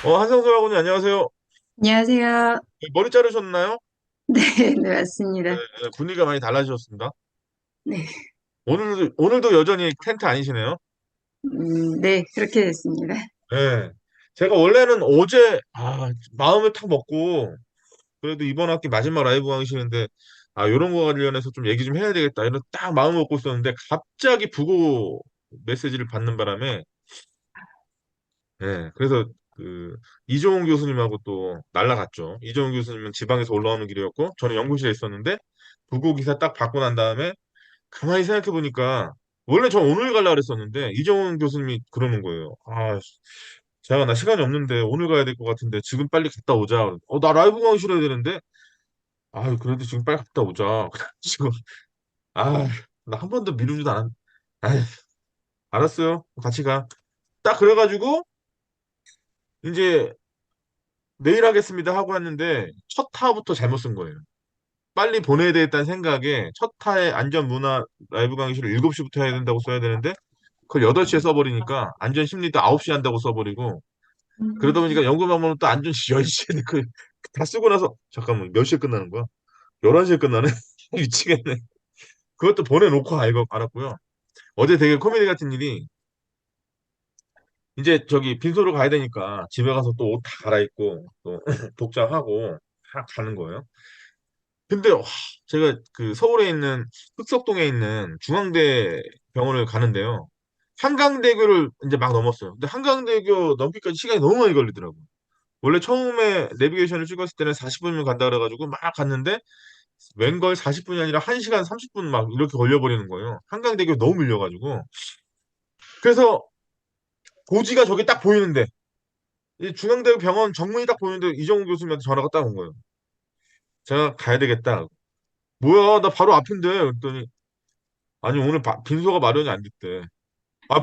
한성수 하고님 안녕하세요. 안녕하세요. 머리 자르셨나요? 네, 네, 맞습니다. 분위기가 많이 달라지셨습니다. 네, 오늘도 여전히 텐트 아니시네요. 네, 그렇게 됐습니다. 네. 제가 원래는 어제, 마음을 탁 먹고, 그래도 이번 학기 마지막 라이브 강의실인데, 요런 거 관련해서 좀 얘기 좀 해야 되겠다. 이런 딱 마음을 먹고 있었는데, 갑자기 부고 메시지를 받는 바람에, 그래서 이종훈 교수님하고 또 날라갔죠. 이종훈 교수님은 지방에서 올라오는 길이었고, 저는 연구실에 있었는데, 부고 기사 딱 받고 난 다음에, 가만히 생각해 보니까 원래 저 오늘 가려고 그랬었는데 이정훈 교수님이 그러는 거예요. 제가 나 시간이 없는데 오늘 가야 될 것 같은데 지금 빨리 갔다 오자. 나 라이브 강의 해야 되는데 그래도 지금 빨리 갔다 오자. 지금 나 한 번도 미루지도 않았. 아, 알았어요. 같이 가. 딱 그래가지고 이제 내일 하겠습니다 하고 왔는데 첫 타부터 잘못 쓴 거예요. 빨리 보내야 되겠다는 생각에 첫 타에 안전 문화 라이브 강의실을 7시부터 해야 된다고 써야 되는데 그걸 8시에 써버리니까 안전 심리도 9시 한다고 써버리고 그러다 보니까 연구 방법은 또 안전 10시에 다 쓰고 나서 잠깐만 몇 시에 끝나는 거야? 11시에 끝나네? 미치겠네. 그것도 보내놓고 알았고요. 어제 되게 코미디 같은 일이 이제 저기 빈소로 가야 되니까 집에 가서 또 옷 다 갈아입고 또 복장하고 다 가는 거예요. 근데 제가 그 서울에 있는 흑석동에 있는 중앙대 병원을 가는데요. 한강대교를 이제 막 넘었어요. 근데 한강대교 넘기까지 시간이 너무 많이 걸리더라고요. 원래 처음에 내비게이션을 찍었을 때는 40분이면 간다 그래가지고 막 갔는데 웬걸 40분이 아니라 1시간 30분 막 이렇게 걸려버리는 거예요. 한강대교 너무 밀려가지고. 그래서 고지가 저기 딱 보이는데 이 중앙대교 병원 정문이 딱 보이는데 이정우 교수님한테 전화가 딱 온 거예요. 제가 가야 되겠다. 뭐야 나 바로 앞인데 그랬더니 아니 오늘 빈소가 마련이 안 됐대.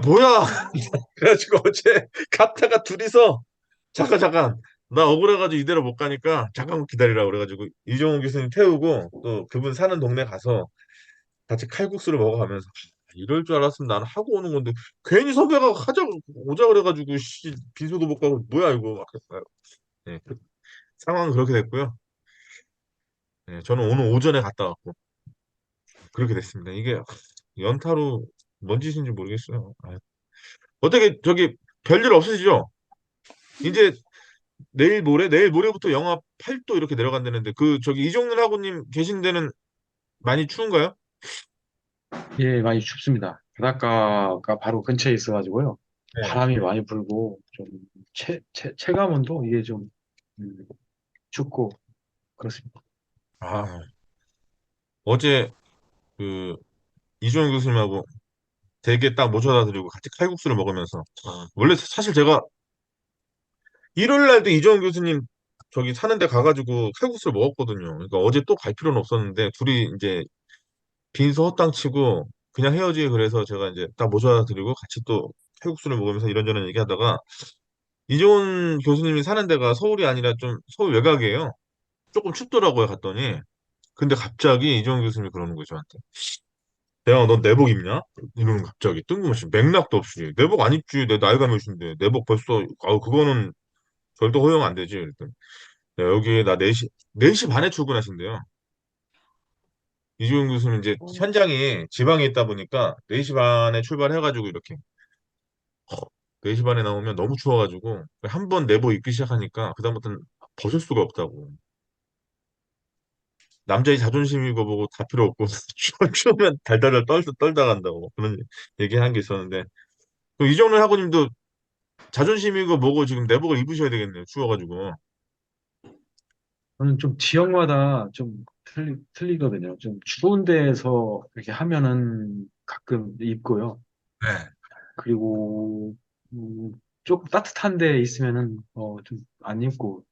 뭐야 그래가지고 어제 갔다가 둘이서 잠깐 잠깐 나 억울해가지고 이대로 못 가니까 잠깐만 기다리라 그래가지고 이종훈 교수님 태우고 또 그분 사는 동네 가서 같이 칼국수를 먹어가면서 이럴 줄 알았으면 나는 하고 오는 건데 괜히 섭외가 하자 오자 그래가지고 빈소도 못 가고 뭐야 이거 막 했어요. 네, 상황은 그렇게 됐고요. 네, 저는 오늘 오전에 갔다 왔고 그렇게 됐습니다. 이게 연타로 뭔 짓인지 모르겠어요. 어떻게 저기 별일 없으시죠? 이제 내일 모레부터 영하 8도 이렇게 내려간다는데 그 저기 이종률 하고님 계신 데는 많이 추운가요? 예, 많이 춥습니다. 바닷가가 바로 근처에 있어가지고요. 네. 바람이 많이 불고, 좀, 체감온도 이게 좀, 음, 춥고, 그렇습니다. 아, 어제 그 이종윤 교수님하고 되게 딱 모셔다 드리고 같이 칼국수를 먹으면서 원래 사실 제가 일요일 날도 이종윤 교수님 저기 사는 데 가가지고 칼국수를 먹었거든요. 그러니까 어제 또 갈 필요는 없었는데 둘이 이제 빈소 헛땅 치고 그냥 헤어지기 그래서 제가 이제 딱 모셔다 드리고 같이 또 칼국수를 먹으면서 이런저런 얘기하다가 이종훈 교수님이 사는 데가 서울이 아니라 좀 서울 외곽이에요. 조금 춥더라고요, 갔더니. 근데 갑자기 이종훈 교수님이 그러는 거죠, 저한테. 대영아, 넌 내복 입냐? 이러는 거 갑자기 뜬금없이 맥락도 없이 내복 안 입지. 내 나이가 몇인데 내복 벌써 그거는 절대 허용 안 되지. 그랬더니 여기 나 4시 반에 출근하신대요. 이종훈 교수님 이제 현장이 지방에 있다 보니까 4시 반에 출발해가지고 이렇게 4시 반에 나오면 너무 추워가지고 한 번 내복 입기 시작하니까 그다음부터는 벗을 수가 없다고. 남자의 자존심이고 뭐고 다 필요 없고 추우면 달달달 떨다 간다고 그런 얘기한 게 있었는데 그 이정렬 학우님도 자존심이고 뭐고 지금 내복을 입으셔야 되겠네요. 추워가지고. 저는 좀 지역마다 좀 틀리거든요. 좀 추운 데서 이렇게 하면은 가끔 입고요. 네. 그리고, 조금 따뜻한 데 있으면은, 좀 안 입고,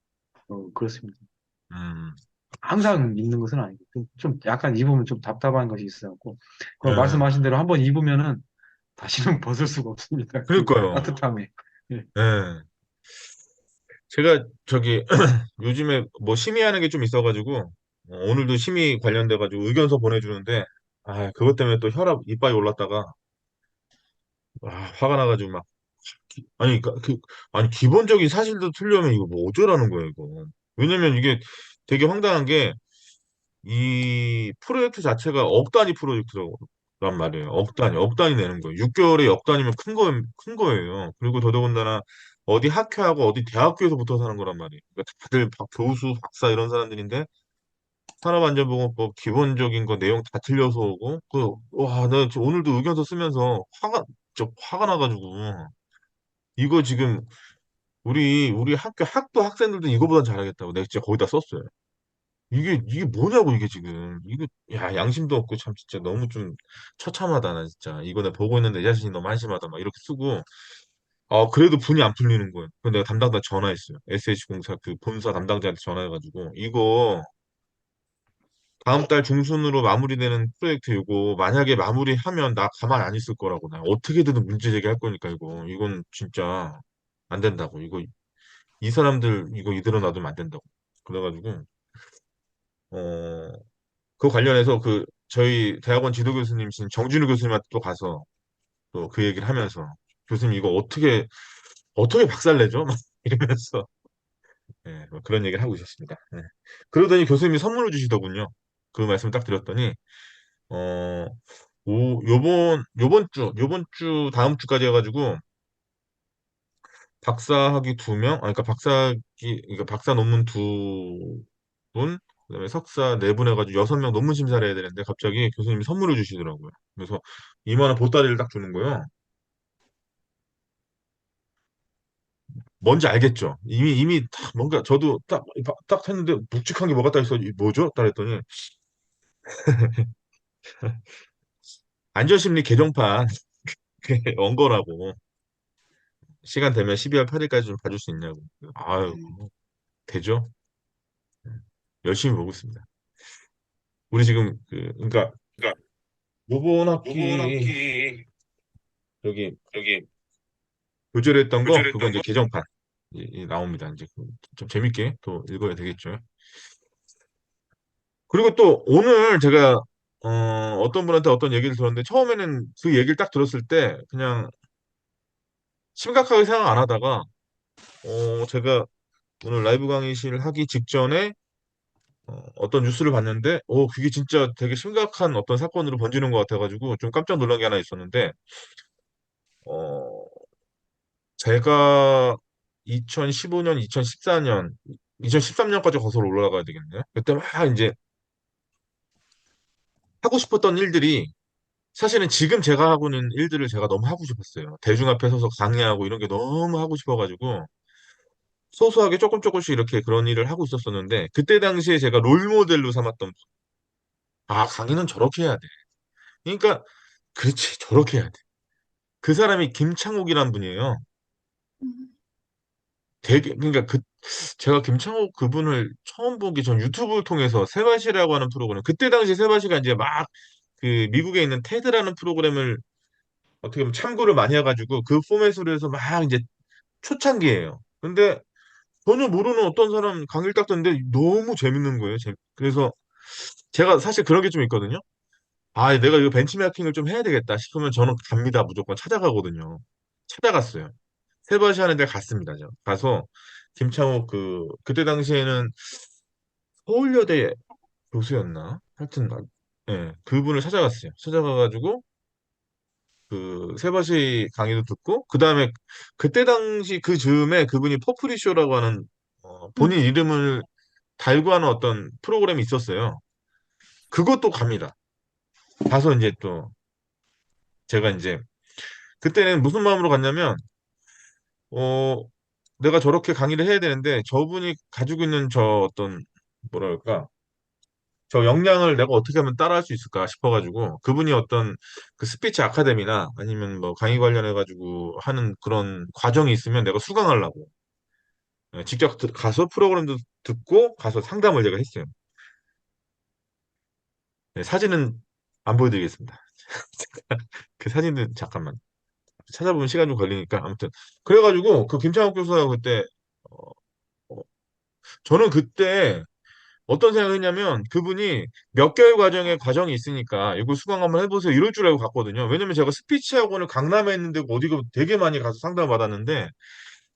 그렇습니다. 음, 항상 입는 것은 아니고, 좀 약간 입으면 좀 답답한 것이 있어갖고, 그 예. 말씀하신 대로 한번 입으면은 다시는 벗을 수가 없습니다. 그 그러니까요. 따뜻함에. 예. 예. 제가 저기 요즘에 뭐 심의하는 게 좀 있어가지고 오늘도 심의 관련돼가지고 의견서 보내주는데 그것 때문에 또 혈압 이빨이 올랐다가 화가 나가지고 막 아니, 기본적인 사실도 틀려면 이거 뭐 어쩌라는 거야, 이거. 왜냐면 이게 되게 황당한 게, 이 프로젝트 자체가 억 단위 프로젝트란 말이에요. 억 단위 내는 거예요. 6개월에 억 단위면 큰 거예요. 그리고 더더군다나 어디 학교하고 어디 대학교에서 붙어 사는 거란 말이에요. 그러니까 다들 교수, 박사 이런 사람들인데, 산업안전보건법 기본적인 거 내용 다 틀려서 오고, 내가 지금 오늘도 의견서 쓰면서 화가 나가지고, 이거 지금 우리 학도 학생들도 이거보단 잘하겠다고 내가 진짜 거기다 썼어요. 이게 뭐냐고, 이게 지금. 야, 양심도 없고, 참, 진짜 너무 좀 처참하다, 나 진짜. 이거 내가 보고 있는데 내 자신이 너무 한심하다, 막 이렇게 쓰고, 그래도 분이 안 풀리는 거예요. 그래서 내가 담당자 전화했어요. SH공사 그 본사 담당자한테 전화해가지고, 이거 다음 달 중순으로 마무리되는 프로젝트 이거, 만약에 마무리하면 나 가만 안 있을 거라고. 나 어떻게든 문제 제기할 거니까, 이거. 이건 진짜 안 된다고. 이 사람들, 이거 이대로 놔두면 안 된다고. 그래가지고, 어, 그 관련해서 저희 대학원 지도 교수님이신 정진우 교수님한테 또 가서 또 그 얘기를 하면서, 교수님 이거 어떻게 박살내죠? 막 이러면서, 예, 뭐 그런 얘기를 하고 있었습니다. 예. 그러더니 교수님이 선물을 주시더군요. 그 말씀 딱 드렸더니, 어, 요번 주, 다음 주까지 해가지고, 박사학위 두 명, 그러니까 박사 논문 두 분, 그다음에 석사 네 분 해가지고 여섯 명 논문 심사를 해야 되는데 갑자기 교수님이 선물을 주시더라고요. 그래서 2만 원 보따리를 딱 주는 거예요. 뭔지 알겠죠? 이미 딱 뭔가 저도 딱 했는데 묵직한 게 뭐가 딱 있어. 뭐죠? 딱 했더니 안전심리 개정판 언 거라고. 시간 되면 12월 8일까지 좀 봐줄 수 있냐고. 아유, 되죠? 열심히 보고 있습니다. 우리 지금 그러니까 그러니까 요번 요번 학기 학기 여기 여기 교재했던 거 그거 교절했던 이제 거 개정판 나옵니다. 이제 좀 재밌게 또 읽어야 되겠죠. 그리고 또 오늘 제가 어떤 분한테 어떤 얘기를 들었는데 처음에는 그 얘기를 딱 들었을 때 그냥 심각하게 생각 안 하다가 제가 오늘 라이브 강의실 하기 직전에 어떤 뉴스를 봤는데 그게 진짜 되게 심각한 어떤 사건으로 번지는 것 같아가지고 좀 깜짝 놀란 게 하나 있었는데 어, 제가 2015년, 2014년, 2013년까지 거슬러 올라가야 되겠네요. 그때 막 이제 하고 싶었던 일들이 사실은 지금 제가 하고 있는 일들을 제가 너무 하고 싶었어요. 대중 앞에 서서 강의하고 이런 게 너무 하고 싶어가지고 소소하게 조금 조금씩 이렇게 그런 일을 하고 있었었는데 그때 당시에 제가 롤 모델로 삼았던 강의는 저렇게 해야 돼. 그러니까 그렇지 저렇게 해야 돼. 그 사람이 김창욱이란 분이에요. 되게 그러니까 제가 김창욱 그분을 처음 보기 전 유튜브를 통해서 세바시라고 하는 프로그램 그때 당시 세바시가 이제 막 그 미국에 있는 테드라는 프로그램을 어떻게 보면 참고를 많이 해가지고 그 포맷으로 해서 막 이제 초창기예요. 근데 전혀 모르는 어떤 사람 강의를 딱 듣는데 너무 재밌는 거예요. 그래서 제가 사실 그런 게 좀 있거든요. 내가 이거 벤치마킹을 좀 해야 되겠다 싶으면 저는 갑니다. 무조건 찾아가거든요. 찾아갔어요. 세바시 하는 데 갔습니다. 저. 가서 김창호 그때 당시에는 서울여대 교수였나? 하여튼 그분을 찾아갔어요. 찾아가가지고 세바시 강의도 듣고 그 다음에 그때 당시 그 즈음에 그분이 퍼프리쇼라고 하는 본인 음, 이름을 달고 하는 어떤 프로그램이 있었어요. 그것도 갑니다. 가서 이제 또 제가 이제 그때는 무슨 마음으로 갔냐면 어 내가 저렇게 강의를 해야 되는데 저분이 가지고 있는 저 어떤 뭐랄까 저 역량을 내가 어떻게 하면 따라할 수 있을까 싶어가지고 그분이 어떤 그 스피치 아카데미나 아니면 뭐 강의 관련해가지고 하는 그런 과정이 있으면 내가 수강하려고 직접 가서 프로그램도 듣고 가서 상담을 제가 했어요. 네, 사진은 안 보여드리겠습니다. 그 사진은 잠깐만 찾아보면 시간 좀 걸리니까 아무튼 그래가지고 그 김창욱 교수가 그때 어, 어, 저는 그때 어떤 생각을 했냐면 그분이 몇 개월 과정의 과정이 있으니까 이거 수강 한번 해보세요 이럴 줄 알고 갔거든요. 왜냐면 제가 스피치 학원을 강남에 있는데 어디가 되게 많이 가서 상담을 받았는데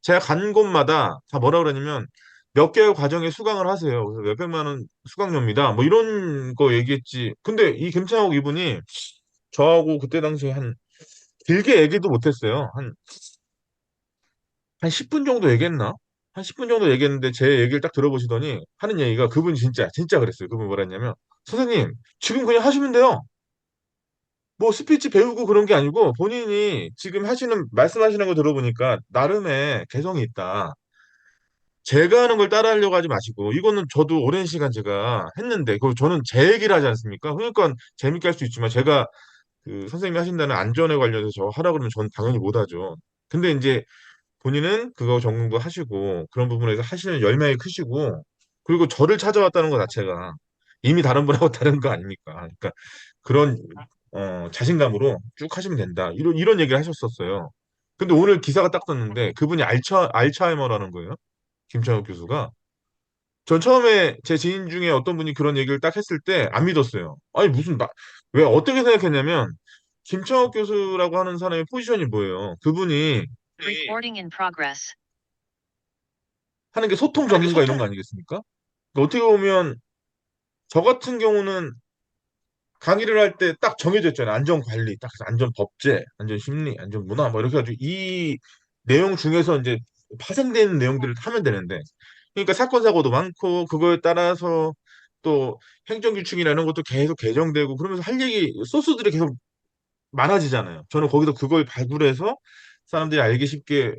제가 간 곳마다 다 뭐라 그러냐면 몇 개월 과정에 수강을 하세요. 그래서 몇백만 원 수강료입니다. 뭐 이런 거 얘기했지. 근데 이 김창욱 이분이 저하고 그때 당시에 한 길게 얘기도 못했어요. 한 10분 정도 얘기했나? 한 10분 정도 얘기했는데 제 얘기를 딱 들어보시더니 하는 얘기가 그분이 진짜 그랬어요. 그분이 뭐라 했냐면 선생님 지금 그냥 하시면 돼요. 뭐 스피치 배우고 그런 게 아니고 본인이 지금 말씀하시는 거 들어보니까 나름의 개성이 있다. 제가 하는 걸 따라하려고 하지 마시고 이거는 저도 오랜 시간 제가 했는데 그 저는 제 얘기를 하지 않습니까? 그러니까 재밌게 할 수 있지만 제가 그 선생님이 하신다는 안전에 관련해서 저 하라 그러면 전 당연히 못 하죠. 근데 이제 본인은 그거 전공도 하시고 그런 부분에서 하시는 열망이 크시고 그리고 저를 찾아왔다는 것 자체가 이미 다른 분하고 다른 거 아닙니까? 그러니까 그런 자신감으로 쭉 하시면 된다. 이런 얘기를 하셨었어요. 근데 오늘 기사가 딱 떴는데 그분이 알츠하이머라는 거예요. 김창욱 교수가. 전 처음에 제 지인 중에 어떤 분이 그런 얘기를 딱 했을 때 안 믿었어요. 아니 왜 어떻게 생각했냐면 김창욱 교수라고 하는 사람의 포지션이 뭐예요? 그분이 Recording in progress. 하는 게 소통 전문가 이런 거 아니겠습니까? 그러니까 어떻게 보면 저 같은 경우는 강의를 할 때 딱 정해져 있잖아요. 안전관리, 딱 안전법제, 안전심리, 안전문화 뭐 이렇게 해가지고 이 내용 중에서 이제 파생되는 내용들을 하면 되는데 그러니까 사건 사고도 많고 그거에 따라서 또 행정규칙이나 이런 것도 계속 개정되고 그러면서 할 얘기 소스들이 계속 많아지잖아요. 저는 거기서 그걸 발굴해서 사람들이 알기 쉽게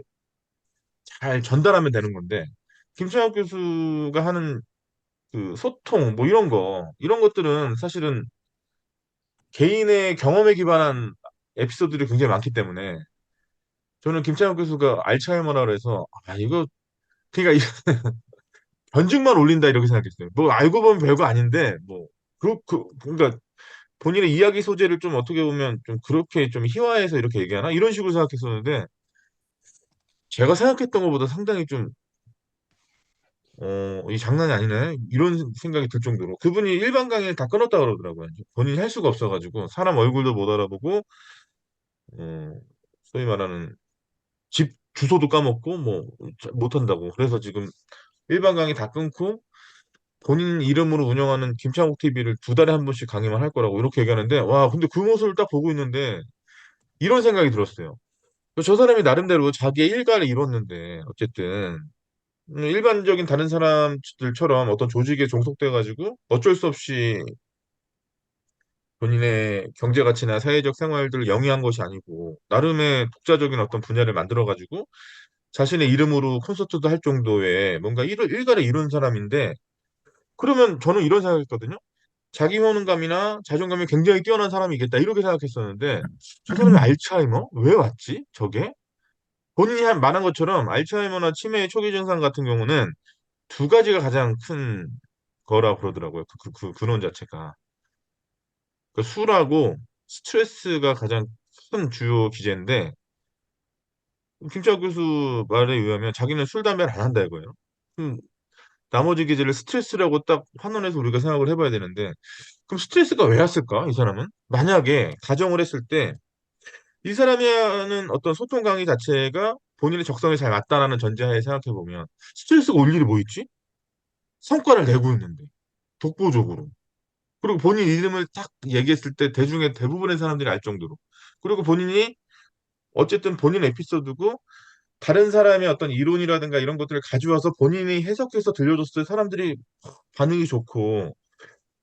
잘 전달하면 되는 건데 김창학 교수가 하는 그 소통 뭐 이런 것들은 사실은 개인의 경험에 기반한 에피소드들이 굉장히 많기 때문에 저는 김창학 교수가 알츠하이머라 그래서 아 이거 그러니까 변증만 올린다 이렇게 생각했어요. 뭐 알고 보면 별거 아닌데 뭐 그러니까 본인의 이야기 소재를 좀 어떻게 보면 좀 그렇게 좀 희화해서 이렇게 얘기하나 이런 식으로 생각했었는데 제가 생각했던 것보다 상당히 좀 이 장난이 아니네. 이런 생각이 들 정도로. 그분이 일반 강의를 다 끊었다 그러더라고요. 본인이 할 수가 없어가지고, 사람 얼굴도 못 알아보고, 소위 말하는 집 주소도 까먹고, 뭐, 못한다고. 그래서 지금 일반 강의 다 끊고, 본인 이름으로 운영하는 김창국 TV를 두 달에 한 번씩 강의만 할 거라고 이렇게 얘기하는데, 와, 근데 그 모습을 딱 보고 있는데, 이런 생각이 들었어요. 저 사람이 나름대로 자기의 일가를 이뤘는데, 어쨌든, 일반적인 다른 사람들처럼 어떤 조직에 종속돼가지고 어쩔 수 없이 본인의 경제 가치나 사회적 생활들을 영위한 것이 아니고 나름의 독자적인 어떤 분야를 만들어가지고 자신의 이름으로 콘서트도 할 정도의 뭔가 일가를 이룬 사람인데 그러면 저는 이런 생각했거든요. 자기 효능감이나 자존감이 굉장히 뛰어난 사람이겠다 이렇게 생각했었는데 저 사람이 알츠하이머? 왜 왔지? 저게? 본인이 말한 것처럼 알츠하이머나 치매의 초기 증상 같은 경우는 두 가지가 가장 큰 거라 그러더라고요. 그 근원 자체가. 그 술하고 스트레스가 가장 큰 주요 기제인데, 김치아 교수 말에 의하면 자기는 술, 담배를 안 한다 이거예요. 그럼 나머지 기제를 스트레스라고 딱 환원해서 우리가 생각을 해봐야 되는데, 그럼 스트레스가 왜 왔을까? 이 사람은? 만약에 가정을 했을 때, 이 사람이 하는 어떤 소통 강의 자체가 본인의 적성에 잘 맞다라는 전제하에 생각해보면, 스트레스가 올 일이 뭐 있지? 성과를 내고 있는데, 독보적으로. 그리고 본인 이름을 딱 얘기했을 때 대중의 대부분의 사람들이 알 정도로. 그리고 본인이 어쨌든 본인 에피소드고 다른 사람의 어떤 이론이라든가 이런 것들을 가져와서 본인이 해석해서 들려줬을 때 사람들이 반응이 좋고.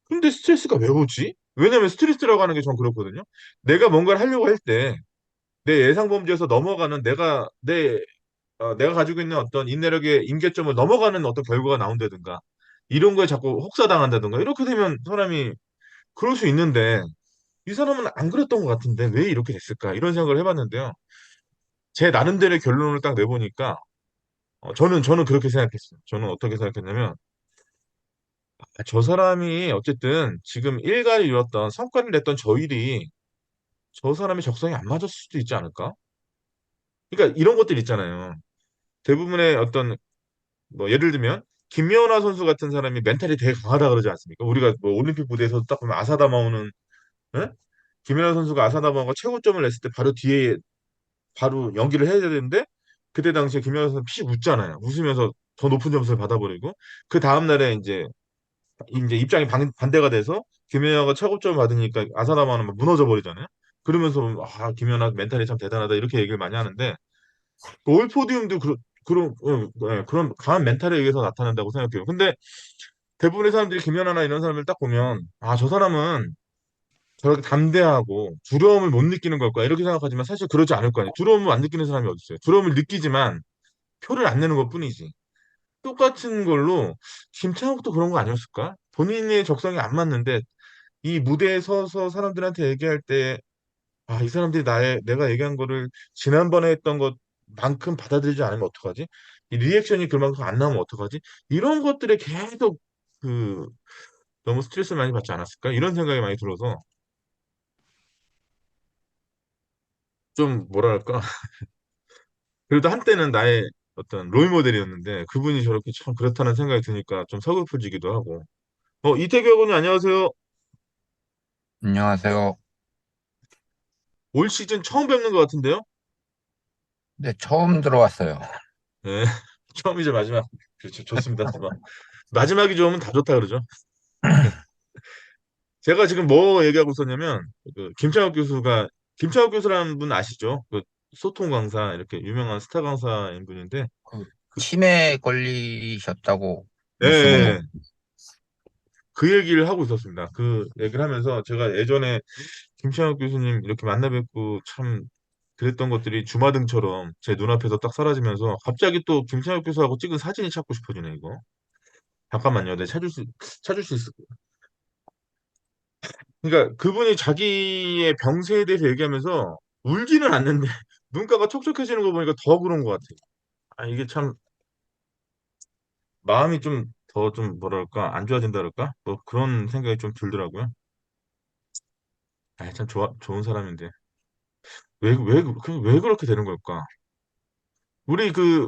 근데 스트레스가 왜 오지? 왜냐면 스트레스라고 하는 게 전 그렇거든요. 내가 뭔가를 하려고 할 때 내 예상 범주에서 넘어가는 내가 가지고 있는 어떤 인내력의 임계점을 넘어가는 어떤 결과가 나온다든가 이런 거에 자꾸 혹사당한다든가 이렇게 되면 사람이 그럴 수 있는데 이 사람은 안 그랬던 것 같은데 왜 이렇게 됐을까? 이런 생각을 해봤는데요. 제 나름대로의 결론을 딱 내보니까 저는 그렇게 생각했어요. 저는 어떻게 생각했냐면 저 사람이 어쨌든 지금 일가를 이뤘던 성과를 냈던 저 일이 저 사람의 적성에 안 맞았을 수도 있지 않을까? 그러니까 이런 것들 있잖아요. 대부분의 어떤 뭐 예를 들면 김연아 선수 같은 사람이 멘탈이 되게 강하다 그러지 않습니까? 우리가 뭐 올림픽 무대에서 딱 보면 아사다마오는, 예? 김연아 선수가 아사다마오가 최고점을 냈을 때 바로 뒤에 바로 연기를 해야 되는데 그때 당시에 김연아 선수 피식 웃잖아요. 웃으면서 더 높은 점수를 받아버리고 그 다음 날에 이제 입장이 반대가 돼서 김연아가 최고점을 받으니까 아사다마오는 막 무너져 버리잖아요. 그러면서 김연아 멘탈이 참 대단하다 이렇게 얘기를 많이 하는데 올 포디움도 그런 강한 멘탈에 의해서 나타난다고 생각해요. 근데 대부분의 사람들이 김연아나 이런 사람을 딱 보면 저 사람은 저렇게 담대하고 두려움을 못 느끼는 걸 거야 이렇게 생각하지만 사실 그러지 않을 거 아니에요. 두려움을 안 느끼는 사람이 어디 있어요? 두려움을 느끼지만 표를 안 내는 것뿐이지. 똑같은 걸로 김창욱도 그런 거 아니었을까? 본인의 적성이 안 맞는데 이 무대에 서서 사람들한테 얘기할 때 이 사람들이 내가 얘기한 거를 지난번에 했던 것만큼 받아들이지 않으면 어떡하지? 이 리액션이 그만큼 안 나오면 어떡하지? 이런 것들에 계속 그 너무 스트레스를 많이 받지 않았을까? 이런 생각이 많이 들어서 좀 뭐랄까 그래도 한때는 나의 어떤 롤 모델이었는데 그분이 저렇게 참 그렇다는 생각이 드니까 좀 서글퍼지기도 하고. 이태규 의원님 안녕하세요. 안녕하세요. 올 시즌 처음 뵙는 것 같은데요? 네, 처음 들어왔어요. 네. 처음이자 마지막. 그렇죠. 좋습니다. 마지막이 좋으면 다 좋다 그러죠. 제가 지금 뭐 얘기하고 있었냐면 김창욱 교수라는 분 아시죠? 그 소통 강사 이렇게 유명한 스타 강사인 분인데 그 그, 치매 걸리셨다고 예, 뉴스 본 거. 예. 그 얘기를 하고 있었습니다. 그 얘기를 하면서 제가 예전에 김창욱 교수님 이렇게 만나 뵙고 참 그랬던 것들이 주마등처럼 제 눈앞에서 딱 사라지면서 갑자기 또 김창욱 교수하고 찍은 사진이 찾고 싶어지네 이거. 잠깐만요. 내 찾을 수 있을. 그러니까 그분이 자기의 병세에 대해서 얘기하면서 울지는 않는데 눈가가 촉촉해지는 거 보니까 더 그런 것 같아요. 이게 참 마음이 좀 뭐랄까 안 좋아진다 그럴까? 뭐 그런 생각이 좀 들더라고요. 참 좋은 사람인데 왜 그렇게 되는 걸까? 우리 그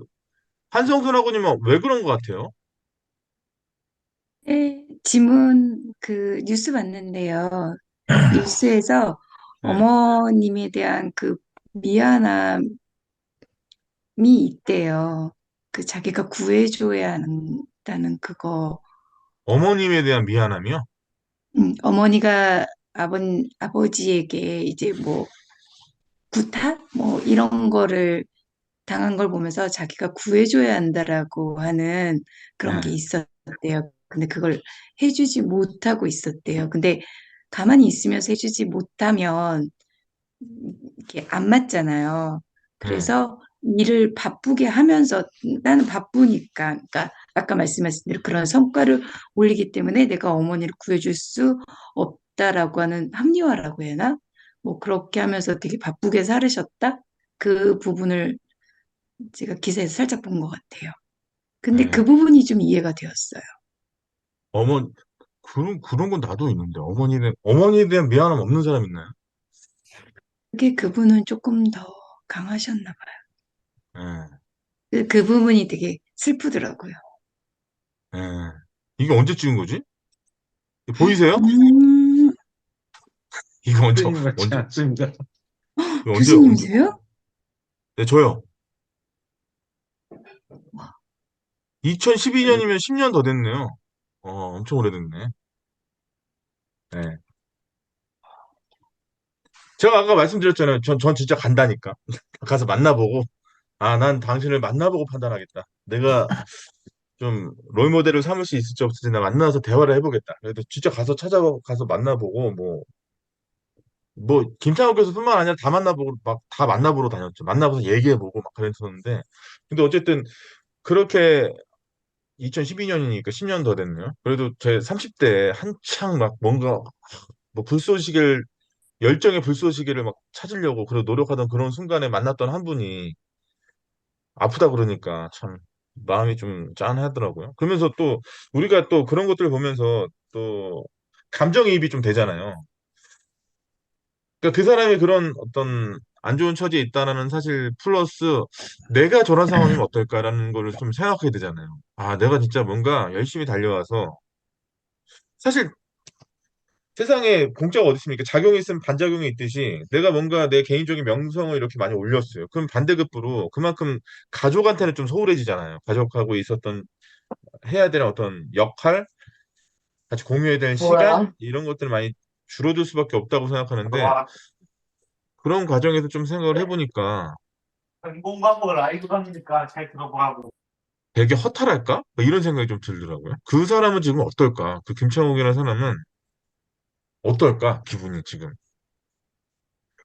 한성순하고님은 왜 그런 것 같아요? 네, 지문 그 뉴스 봤는데요. 뉴스에서 네. 어머님에 대한 그 미안함이 있대요. 그 자기가 구해줘야 한다는 그거. 어머님에 대한 미안함이요? 어머니가 아버지에게 이제 뭐 구타? 뭐 이런 거를 당한 걸 보면서 자기가 구해줘야 한다라고 하는 그런 게 네. 있었대요. 근데 그걸 해주지 못하고 있었대요. 근데 가만히 있으면서 해주지 못하면 이게 안 맞잖아요. 네. 그래서 일을 바쁘게 하면서 나는 바쁘니까, 그러니까 아까 말씀하신 대로 그런 성과를 올리기 때문에 내가 어머니를 구해줄 수 없다라고 하는 합리화라고 해야 하나? 뭐 그렇게 하면서 되게 바쁘게 살으셨다? 그 부분을 제가 기사에서 살짝 본 것 같아요. 근데 그 네. 부분이 좀 이해가 되었어요. 어머 그런 건 나도 있는데 어머니에 대한 미안함 없는 사람 있나요? 그게 그분은 조금 더 강하셨나 봐요. 네. 그 부분이 되게 슬프더라고요. 네. 이게 언제 찍은 거지? 보이세요? 음, 이거 선생님 같지 언제 않습니다. 이거 언제 교수님이세요? 네, 저요. 2012년이면 10년 더 됐네요. 엄청 오래됐네. 네. 제가 아까 말씀드렸잖아요. 전 진짜 간다니까. 가서 만나보고, 난 당신을 만나보고 판단하겠다. 내가 좀 롤모델을 삼을 수 있을지 없을지 나 만나서 대화를 해보겠다. 그래도 진짜 가서 만나보고, 김창욱 교수뿐만 아니라 다 만나보고, 막 다 만나보러 다녔죠. 만나봐서 얘기해보고 막 그랬었는데. 근데 어쨌든 그렇게 2012년이니까 10년 더 됐네요. 그래도 제 30대에 한창 막 뭔가 뭐 열정의 불쏘시개를 막 찾으려고 그래 노력하던 그런 순간에 만났던 한 분이 아프다 그러니까 참 마음이 좀 짠하더라고요. 그러면서 또 우리가 또 그런 것들을 보면서 또 감정이입이 좀 되잖아요. 그러니까 그 사람의 그런 어떤 안 좋은 처지에 있다라는 사실 플러스 내가 저런 상황이면 어떨까라는 거를 좀 생각하게 되잖아요. 아, 내가 진짜 뭔가 열심히 달려와서 사실 세상에 공짜가 어디 있습니까? 작용이 있으면 반작용이 있듯이 내가 뭔가 내 개인적인 명성을 이렇게 많이 올렸어요. 그럼 반대급부로 그만큼 가족한테는 좀 소홀해지잖아요. 가족하고 있었던 해야 되는 어떤 역할, 같이 공유해야 되는 시간 이런 것들 많이 줄어들 수밖에 없다고 생각하는데 그런 과정에서 좀 생각을 해보니까 인공 광고 라이브 하니까 잘 들어보라고. 되게 허탈할까? 뭐 이런 생각이 좀 들더라고요. 그 사람은 지금 어떨까? 그 김창욱이라는 사람은 어떨까? 기분이 지금.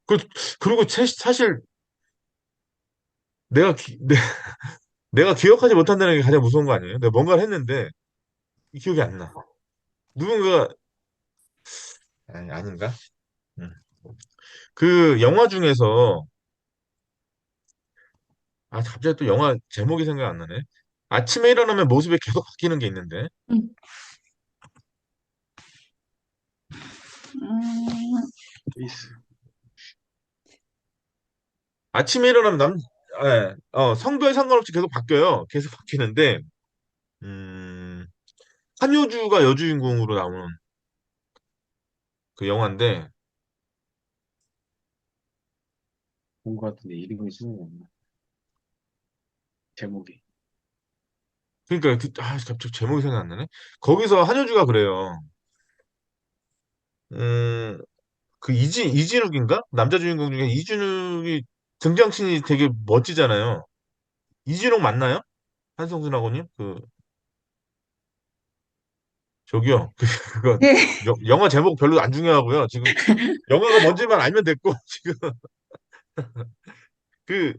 그, 그리고 사실 내가 내가 기억하지 못한다는 게 가장 무서운 거 아니에요? 내가 뭔가를 했는데 기억이 안 나. 누군가 아니, 아닌가? 음. 그 영화 중에서 아 갑자기 또 영화 제목이 생각 안 나네. 아침에 일어나면 모습이 계속 바뀌는 게 있는데 음, 음, 페이스. 아침에 일어나면 성별에 상관없이 계속 바뀌어요. 계속 바뀌는데 음, 한효주가 여주인공으로 나오는 그 영화인데 본 것 같은데 이름이 생각이 안 나. 제목이. 그러니까 갑자기 제목이 생각 안 나네. 거기서 한효주가 그래요. 음, 그 이진욱인가? 남자 주인공 중에 이진욱이 등장신이 되게 멋지잖아요. 이진욱 맞나요? 한성준하고님? 저기요. 그거 네, 영화 제목 별로 안 중요하고요. 지금 영화가 뭔지만 알면 됐고 지금 그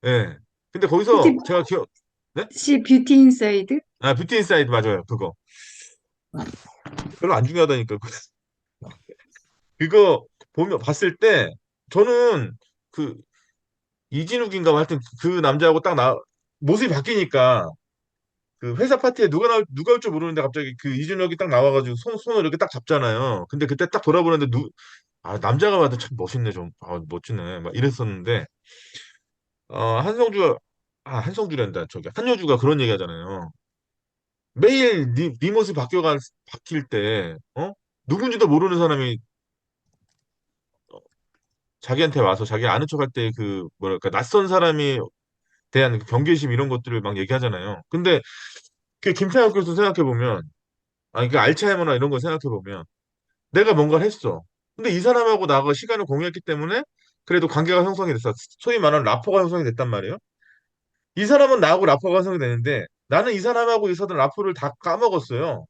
예. 근데 혹시 거기서 제가 네? 뷰티 인사이드? 아, 뷰티 인사이드 맞아요. 그거. 별로 안 중요하다니까. 그거 보면 봤을 때 저는 그 이진욱인가 뭐 하여튼 그 남자하고 모습이 바뀌니까 그 회사 파티에 누가 올 줄 모르는데 갑자기 그 이준혁이 딱 나와가지고 손을 이렇게 딱 잡잖아요. 근데 그때 딱 돌아보는데 남자가 봐도 참 멋있네 좀. 멋지네. 막 이랬었는데 한성주가 한성주란다. 저기 한효주가 그런 얘기 하잖아요. 매일 네 모습이 바뀔 때 누군지도 모르는 사람이 자기한테 와서 자기 아는 척할 때 그 뭐랄까 낯선 사람이 대한 그 경계심 이런 것들을 막 얘기하잖아요. 근데 그 김태형 교수 생각해 보면 그 알츠하이머나 이런 거 생각해 보면 내가 뭔가를 했어. 근데 이 사람하고 나가 시간을 공유했기 때문에 그래도 관계가 형성이 됐어. 소위 말하는 라포가 형성이 됐단 말이에요. 이 사람은 나하고 라포가 형성이 되는데 나는 이 사람하고 있었던 라포를 다 까먹었어요.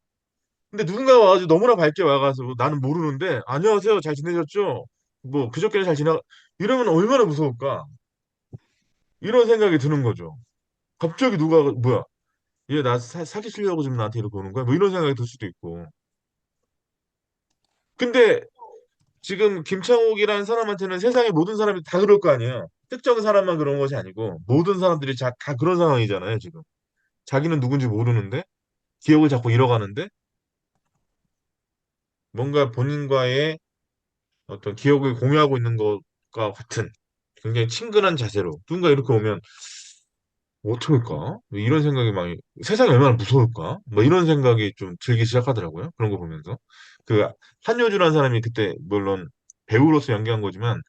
근데 누군가가 와가지고 너무나 밝게 와가지고 나는 모르는데 안녕하세요 잘 지내셨죠? 뭐 그저께는 잘 지나 이러면 얼마나 무서울까? 이런 생각이 드는 거죠. 갑자기 누가 뭐야 얘 나 사기치려고 지금 나한테 이렇게 오는 거야? 뭐 이런 생각이 들 수도 있고. 근데 지금 김창욱이라는 사람한테는 세상의 모든 사람이 다 그럴 거 아니에요. 특정 사람만 그런 것이 아니고 모든 사람들이 다 그런 상황이잖아요, 지금. 자기는 누군지 모르는데 기억을 자꾸 잃어가는데 뭔가 본인과의 어떤 기억을 공유하고 있는 것과 같은 굉장히 친근한 자세로 누군가 이렇게 오면 어떡할까? 뭐 이런 생각이 막 세상이 얼마나 무서울까? 뭐 이런 생각이 좀 들기 시작하더라고요. 그런 거 보면서 그 한효주라는 사람이 그때 물론 배우로서 연기한 거지만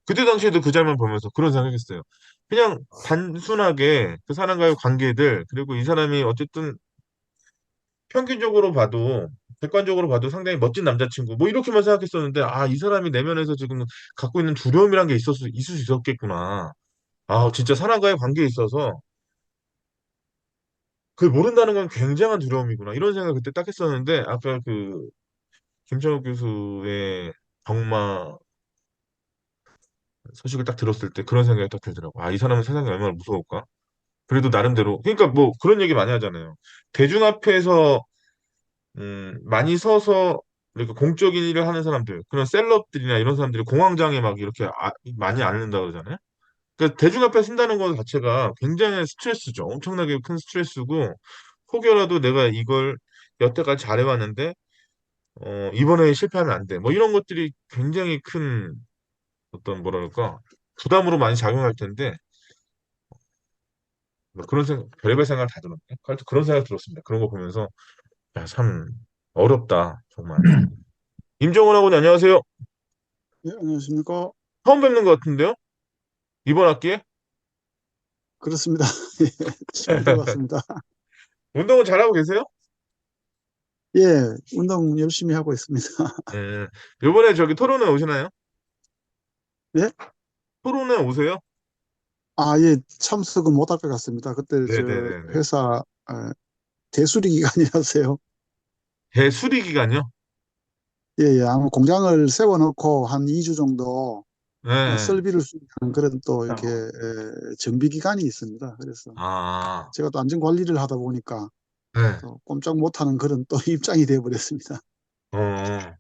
그때 당시에도 그 장면 보면서 그런 생각했어요. 그냥 단순하게 그 사람과의 관계들 그리고 이 사람이 어쨌든 평균적으로 봐도 객관적으로 봐도 상당히 멋진 남자친구 뭐 이렇게만 생각했었는데 이 사람이 내면에서 지금 갖고 있는 두려움이란 게 있을 수 있었겠구나. 진짜 사람과의 관계에 있어서 그걸 모른다는 건 굉장한 두려움이구나. 이런 생각을 그때 딱 했었는데, 아까 그, 김창욱 교수의 병마 소식을 딱 들었을 때 그런 생각이 딱 들더라고. 이 사람은 세상에 얼마나 무서울까? 그래도 나름대로, 그러니까 뭐 그런 얘기 많이 하잖아요. 대중 앞에서, 많이 서서, 이렇게 공적인 일을 하는 사람들, 그런 셀럽들이나 이런 사람들이 공황장애 막 이렇게 많이 앓는다 그러잖아요. 그러니까 대중 앞에 쓴다는 것 자체가 굉장히 스트레스죠. 엄청나게 큰 스트레스고, 혹여라도 내가 이걸 여태까지 잘해왔는데, 이번에 실패하면 안 돼. 뭐 이런 것들이 굉장히 큰 어떤 뭐랄까, 부담으로 많이 작용할 텐데, 뭐 그런 생각, 별의별 생각을 다 들었네. 하여튼 그런 생각 들었습니다. 그런 거 보면서, 야, 참, 어렵다, 정말. 임정원 하고는 안녕하세요. 네, 안녕하십니까. 처음 뵙는 것 같은데요? 이번 학기에? 그렇습니다. 예, 처음 들어봤습니다. 운동은 잘하고 계세요? 예, 운동 열심히 하고 있습니다. 예. 이번에 저기 토론회 오시나요? 예? 토론회 오세요? 아, 예, 참석은 못할 것 같습니다. 그때 저 네네네네. 회사 대수리 기간이라서요. 대수리 기간요? 예, 예, 아마 공장을 세워놓고 한 2주 정도 네. 설비를 수리하는 그런 또 이렇게 정비 기간이 있습니다. 그래서 아, 제가 또 안전 관리를 하다 보니까 네. 또 꼼짝 못하는 그런 또 입장이 되어 버렸습니다. 어.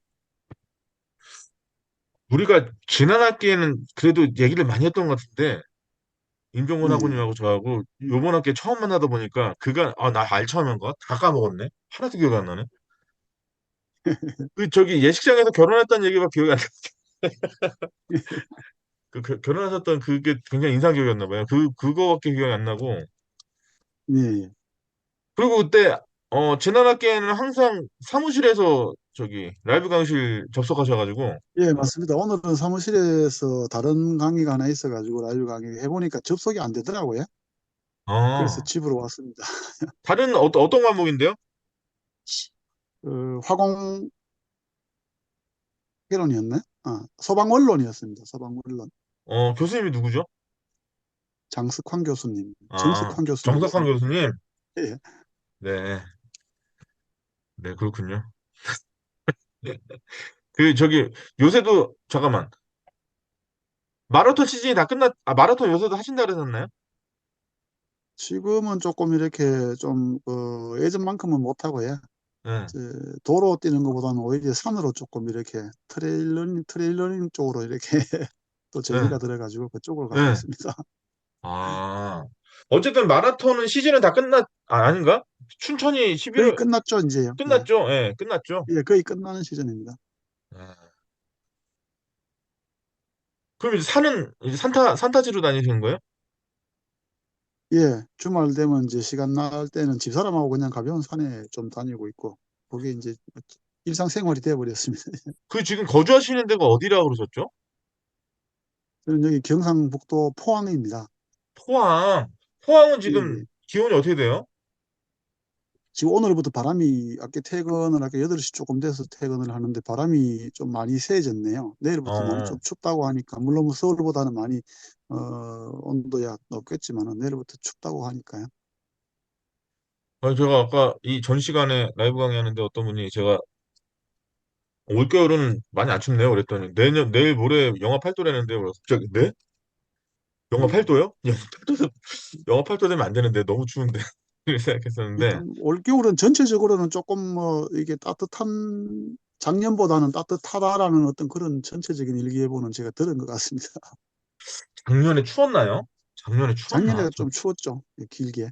우리가 지난 학기에는 그래도 얘기를 많이 했던 것 같은데, 임종원 네. 학우님하고 저하고 요번 학기에 처음 만나다 보니까 그간, 아, 나 알츠하이머인가? 다 까먹었네? 하나도 기억이 안 나네? 그, 저기 예식장에서 결혼했다는 얘기가 기억이 안 나. 결혼하셨던 그게 굉장히 인상적이었나 봐요. 그거밖에 기억이 안 나고. 예, 예. 그리고 그때, 지난 학기에는 항상 사무실에서 저기 라이브 강의실 접속하셔가지고, 예, 맞습니다. 오늘은 사무실에서 다른 강의가 하나 있어가지고 라이브 강의 해보니까 접속이 안 되더라고요. 그래서 어, 집으로 왔습니다. 다른 어떤 과목인데요? 화공 개론이었네? 소방원론이었습니다. 소방원론. 교수님이 누구죠? 장석환 교수님, 아, 정석환 정석환 교수님이십니다. 교수님? 예. 네, 네, 그렇군요. 저기, 요새도, 잠깐만, 마라톤 시즌이 다 마라톤 요새도 하신다 그러셨나요? 지금은 조금 이렇게 좀, 예전만큼은 못하고요. 네, 이제 도로 뛰는 것보다는 오히려 산으로 조금 이렇게 트레일러닝 쪽으로 이렇게 또 네, 재미가 들어가지고 그쪽으로 가고 네. 있습니다. 아, 어쨌든 마라톤은 시즌은 다 아닌가? 춘천이 거의 11월, 끝났죠, 이제요. 예. 끝났죠? 예, 끝났죠? 예, 거의 끝나는 시즌입니다. 아, 그럼 이제 이제 산타지로 다니시는 거예요? 예, 주말 되면 이제 시간 날 때는 집사람하고 그냥 가벼운 산에 좀 다니고 있고, 그게 이제 일상생활이 되어버렸습니다. 지금 거주하시는 데가 어디라고 그러셨죠? 저는 여기 경상북도 포항입니다. 포항. 포항은 예, 예. 지금 기온이 어떻게 돼요? 지금 오늘부터 바람이 아까 퇴근을 아까 8시 조금 돼서 퇴근을 하는데 바람이 좀 많이 세졌네요. 내일부터 많이 어, 좀 춥다고 하니까 물론 뭐 서울보다는 많이 온도야 높겠지만은 내일부터 춥다고 하니까요. 제가 아까 이 전 시간에 라이브 강의하는데 어떤 분이 제가 올겨울은 많이 안 춥네요. 그랬더니 내일 모레 영하 8도라는데 갑자기 네? 영하 예. 8도요? 영하 8도 되면 안 되는데 너무 추운데 이렇게 생각했었는데 일단 올겨울은 전체적으로는 조금 뭐 이게 따뜻한 작년보다는 따뜻하다라는 어떤 그런 전체적인 일기예보는 제가 들은 것 같습니다. 작년에 추웠나요? 작년에 추웠나? 작년에가 좀 추웠죠. 예, 길게.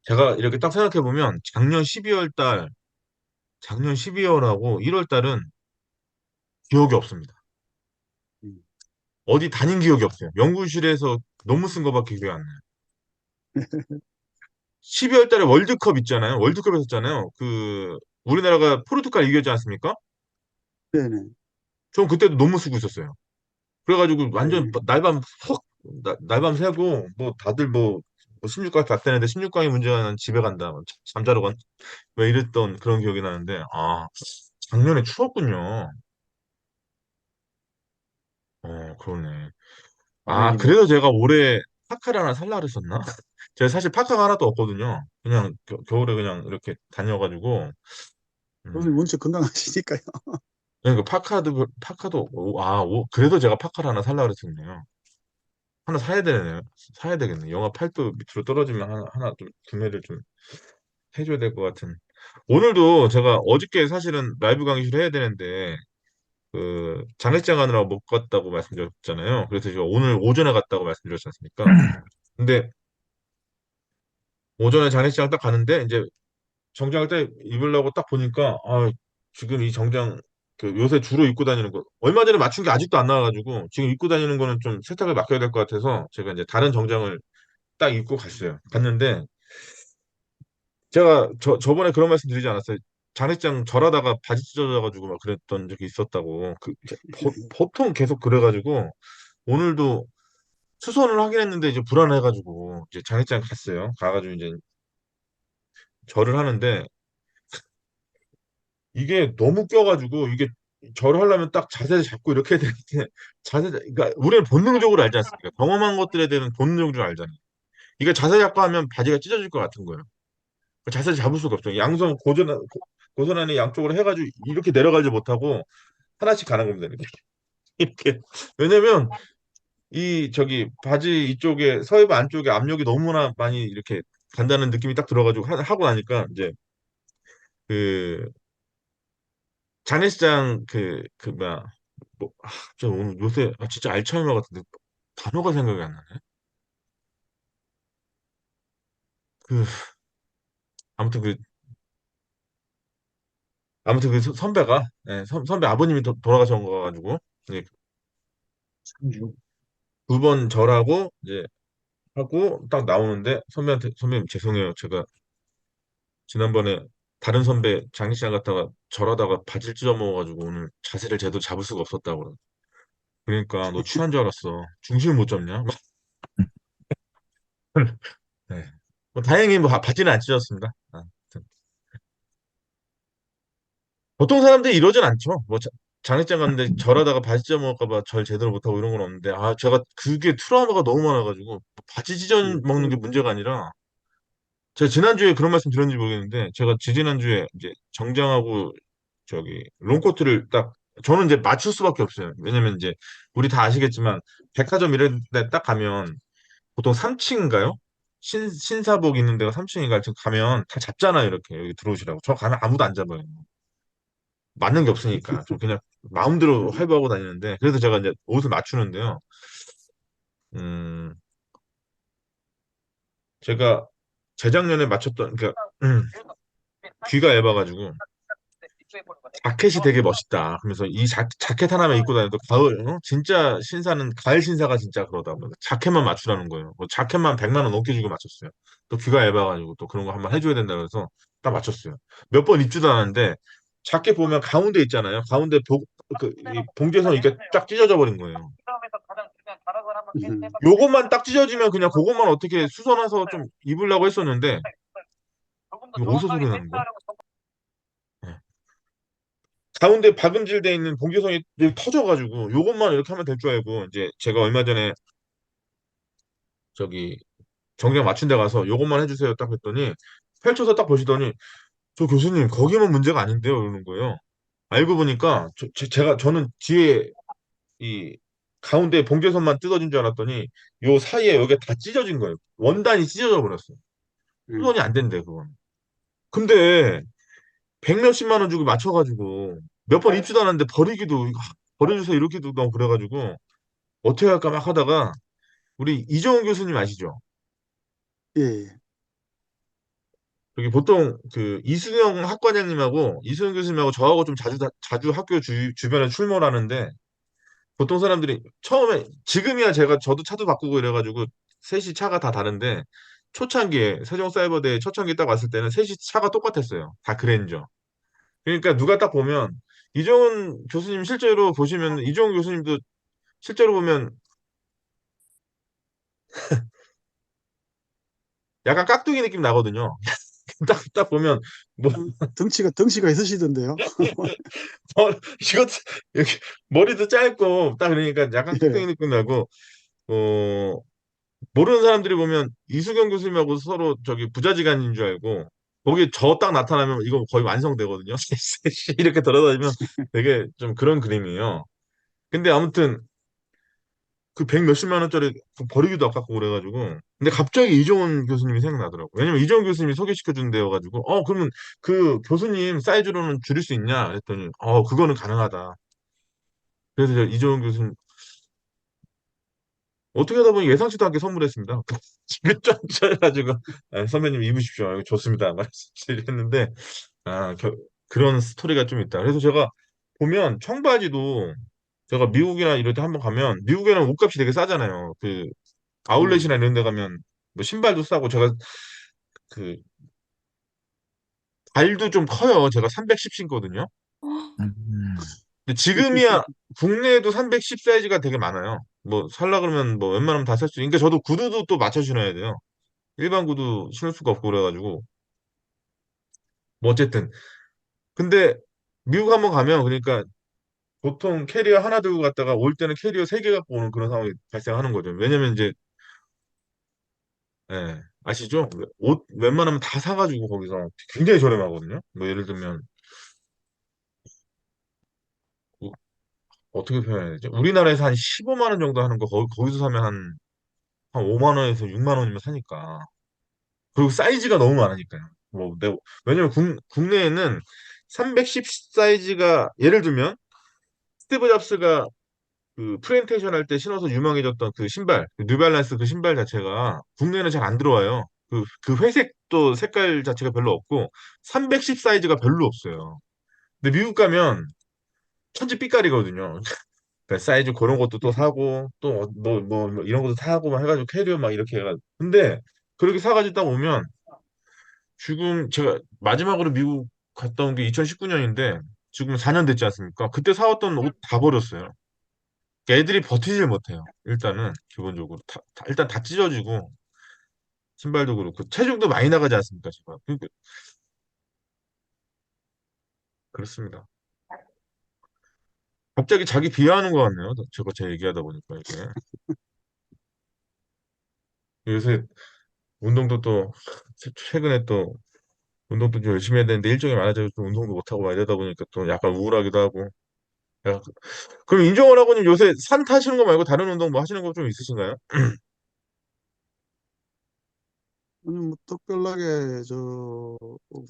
제가 이렇게 딱 생각해 보면 작년 12월하고 1월 달은 기억이 없습니다. 음. 어디 다닌 기억이 없어요. 연구실에서 논문 쓴 거밖에 기억이 안 나요. 12월 달에 월드컵 있잖아요. 월드컵 했었잖아요. 우리나라가 포르투갈 이겼지 않습니까? 네네. 전 그때도 논문 쓰고 있었어요. 그래가지고 완전 네. 날밤 새고 뭐 다들 뭐 16강이 봤다는데 16강이 문제가 난 집에 간다. 뭐 잠자러 간. 왜 이랬던 그런 기억이 나는데 작년에 추웠군요. 그러네. 다행이네요. 그래서 제가 올해 파카를 하나 살라 그랬었나? 제가 사실 파카가 하나도 없거든요. 그냥 겨울에 그냥 이렇게 다녀가지고. 교수님 음. 원체 건강하시니까요. 그러니까 파카도, 그래도 제가 파카를 하나 살라 그랬었네요. 하나 사야 되네요. 사야 되겠네. 영하 8도 밑으로 떨어지면 하나 좀 구매를 좀 해줘야 될 것 같은. 오늘도 제가 어저께 사실은 라이브 강의를 해야 되는데, 장례식장 가느라고 못 갔다고 말씀드렸잖아요. 그래서 제가 오늘 오전에 갔다고 말씀드렸지 않습니까? 근데 오전에 장례식장 딱 가는데 이제 정장을 딱 입으려고 딱 보니까 지금 이 정장 요새 주로 입고 다니는 거 얼마 전에 맞춘 게 아직도 안 나와가지고 지금 입고 다니는 거는 좀 세탁을 맡겨야 될 것 같아서 제가 이제 다른 정장을 딱 입고 갔어요. 갔는데 제가 저번에 그런 말씀 드리지 않았어요? 장례장 절하다가 바지 찢어져가지고 막 그랬던 적이 있었다고. 보통 계속 그래가지고 오늘도 수선을 하긴 했는데 이제 불안해가지고 이제 장례장 갔어요. 가가지고 이제 절을 하는데 이게 너무 껴가지고 이게 절을 하려면 딱 자세를 잡고 이렇게 해야 되는데 그러니까 우리는 본능적으로 알지 않습니까? 경험한 것들에 대한 본능적으로 알잖아요. 이게 자세 잡고 하면 바지가 찢어질 것 같은 거예요. 자세를 잡을 수가 없죠. 고선안에 양쪽으로 해가지고 이렇게 내려가지 못하고 하나씩 가는 겁니다. 이렇게. 왜냐면 저기 바지 이쪽에 서해부 안쪽에 압력이 너무나 많이 이렇게 간다는 느낌이 딱 들어가지고 하고 나니까 이제 그 장례식장 뭐야 저 오늘 요새 진짜 알츠하이머 같은데 단어가 생각이 안 나네. 그 아무튼 그 선배가 예, 선배 아버님이 돌아가신 거 가지고 예, 상주. 2번 절하고 이제 하고 딱 나오는데 선배한테 선배님 죄송해요. 제가 지난번에 다른 선배 장례식장 갔다가 절하다가 바지를 찢어 먹어가지고 오늘 자세를 제대로 잡을 수가 없었다고 그래. 그러니까 너 취한 줄 알았어. 중심을 못 잡냐? 네. 뭐 다행히 뭐 바지는 안 찢었습니다. 아무튼. 보통 사람들이 이러진 않죠. 뭐 장례장 갔는데 절하다가 바지 찢어 먹을까 봐 절 제대로 못하고 이런 건 없는데 제가 그게 트라우마가 너무 많아가지고 바지 찢어 먹는 게 문제가 아니라 제가 지난주에 그런 말씀 드렸는지 모르겠는데 제가 지지난주에 이제 정장하고 저기 롱코트를 딱 저는 이제 맞출 수밖에 없어요. 왜냐면 이제 우리 다 아시겠지만 백화점 이런 데 딱 가면 보통 3층인가요? 신사복 있는 데가 3층인가 가면 다 잡잖아요. 이렇게 여기 들어오시라고. 저 가면 아무도 안 잡아요. 맞는 게 없으니까. 저 그냥 마음대로 활보하고 다니는데 그래서 제가 이제 옷을 맞추는데요. 음, 제가 재작년에 맞췄던 그러니까 귀가 얇아가지고 자켓이 되게 멋있다. 그래서 이 자켓 하나만 입고 다녀도 가을, 진짜 신사는 가을 신사가 진짜 그러다고. 자켓만 맞추라는 거예요. 뭐 자켓만 100만 원 넘게 주고 맞췄어요. 또 귀가 얇아가지고 또 그런 거 한번 해줘야 된다 그래서 딱 맞췄어요. 몇 번 입지도 않았는데 자켓 보면 가운데 있잖아요. 가운데 이 봉제선 이렇게 쫙 찢어져 버린 거예요. 요것만 딱 찢어지면 그냥 그것만 어떻게 수선해서 좀 입으려고 했었는데 이거 어디서 소리 나는 거야? 네. 가운데 박음질돼 있는 봉제선이 터져가지고 요것만 이렇게 하면 될 줄 알고 이제 제가 얼마 전에 저기 정장 맞춘 데 가서 요것만 해주세요 딱 했더니 펼쳐서 딱 보시더니 저 교수님 거기만 문제가 아닌데요 이러는 거예요. 알고 보니까 저는 뒤에 이 가운데 봉제선만 뜯어진 줄 알았더니 요 사이에 여기가 다 찢어진 거예요. 원단이 찢어져 버렸어요. 수선이 안 된대 그건. 근데 백 몇십만 원 주고 맞춰가지고 몇 번 입지도 않았는데 버리기도 이거 버려주세요 이렇게도 너무 그래가지고 어떻게 할까 막 하다가 우리 이정훈 교수님 아시죠? 예, 예. 여기 보통 그 이수경 교수님하고 저하고 좀 자주 학교 주변에 출몰 하는데 보통 사람들이 처음에 지금이야 저도 차도 바꾸고 이래가지고 셋이 차가 다 다른데 초창기에 세종사이버대 초창기 딱 왔을 때는 셋이 차가 똑같았어요. 다 그랜저. 그러니까 누가 딱 보면 이정훈 교수님 실제로 보시면 이정훈 교수님도 실제로 보면 약간 깍두기 느낌 나거든요. 딱 보면 뭐 덩치가 있으시던데요. 이것 이렇게 머리도 짧고 딱 그러니까 약간 깍두기 예. 느낌 나고 어 모르는 사람들이 보면 이수경 교수님하고 서로 저기 부자지간인 줄 알고 거기 저 딱 나타나면 이거 거의 완성되거든요. 이렇게 돌아다니면 되게 좀 그런 그림이에요. 근데 아무튼 그 백 몇십만 원짜리 버리기도 아깝고 그래가지고 근데 갑자기 이종원 교수님이 생각나더라고. 왜냐면 이종원 교수님이 소개시켜준 데여가지고 그러면 그 교수님 사이즈로는 줄일 수 있냐 했더니 그거는 가능하다. 그래서 제가 이종원 교수님 어떻게 하다 보니 예상치도 않게 선물했습니다. 집에 쫙 해가지고 선배님 입으십시오. 이거 좋습니다. 말씀드렸는데 아, 그런 스토리가 좀 있다. 그래서 제가 보면 청바지도 제가 미국이나 이럴 때 한번 가면 미국에는 옷값이 되게 싸잖아요. 그 예. 아울렛이나 이런 데 가면 뭐 신발도 싸고 제가 그 발도 좀 커요. 제가 310 신거든요. 음, 근데 지금이야 국내에도 310 사이즈가 되게 많아요. 뭐 살라 그러면 뭐 웬만하면 다 살 수. 그러니까 저도 구두도 또 맞춰 신어야 돼요. 일반 구두 신을 수가 없고 그래가지고 뭐 어쨌든 근데 미국 한번 가면 그러니까 보통 캐리어 하나 들고 갔다가 올 때는 캐리어 세 개 갖고 오는 그런 상황이 발생하는 거죠. 왜냐면 이제 예, 아시죠? 옷 웬만하면 다 사가지고 거기서 굉장히 저렴하거든요. 뭐 예를 들면 뭐 어떻게 표현해야 되죠? 우리나라에서 한 15만 원 정도 하는 거 거기서 사면 한 5만 원에서 6만 원이면 사니까. 그리고 사이즈가 너무 많으니까요. 왜냐면 국내에는 310 사이즈가 예를 들면 스티브 잡스가 그 프렌테이션 할 때 신어서 유명해졌던 그 신발, 그 뉴발란스 그 신발 자체가 국내에는 잘 안 들어와요. 그 회색도 색깔 자체가 별로 없고 310 사이즈가 별로 없어요. 근데 미국 가면 천지 삐까리거든요. 그러니까 사이즈 그런 것도 또 사고 또 뭐 이런 것도 사고 막 해가지고 캐리어 막 이렇게 해가지고 근데 그렇게 사가지고 딱 오면 지금 제가 마지막으로 미국 갔다 온 게 2019년인데 지금 4년 됐지 않습니까? 그때 사왔던 옷 다 버렸어요. 그러니까 애들이 버티질 못해요. 일단은 기본적으로 일단 다 찢어지고 신발도 그렇고 체중도 많이 나가지 않습니까? 제가 그렇습니다. 갑자기 자기 비하하는 것 같네요. 제가 얘기하다 보니까 이게 요새 운동도 또 최근에 또 운동도 좀 열심히 해야 되는데 일정이 많아져서 좀 운동도 못 하고 막 이러다 보니까 또 약간 우울하기도 하고. 야, 그럼 인정을 하고님 요새 산 타시는 거 말고 다른 운동 뭐 하시는 거 좀 있으신가요? 아니, 뭐, 특별하게,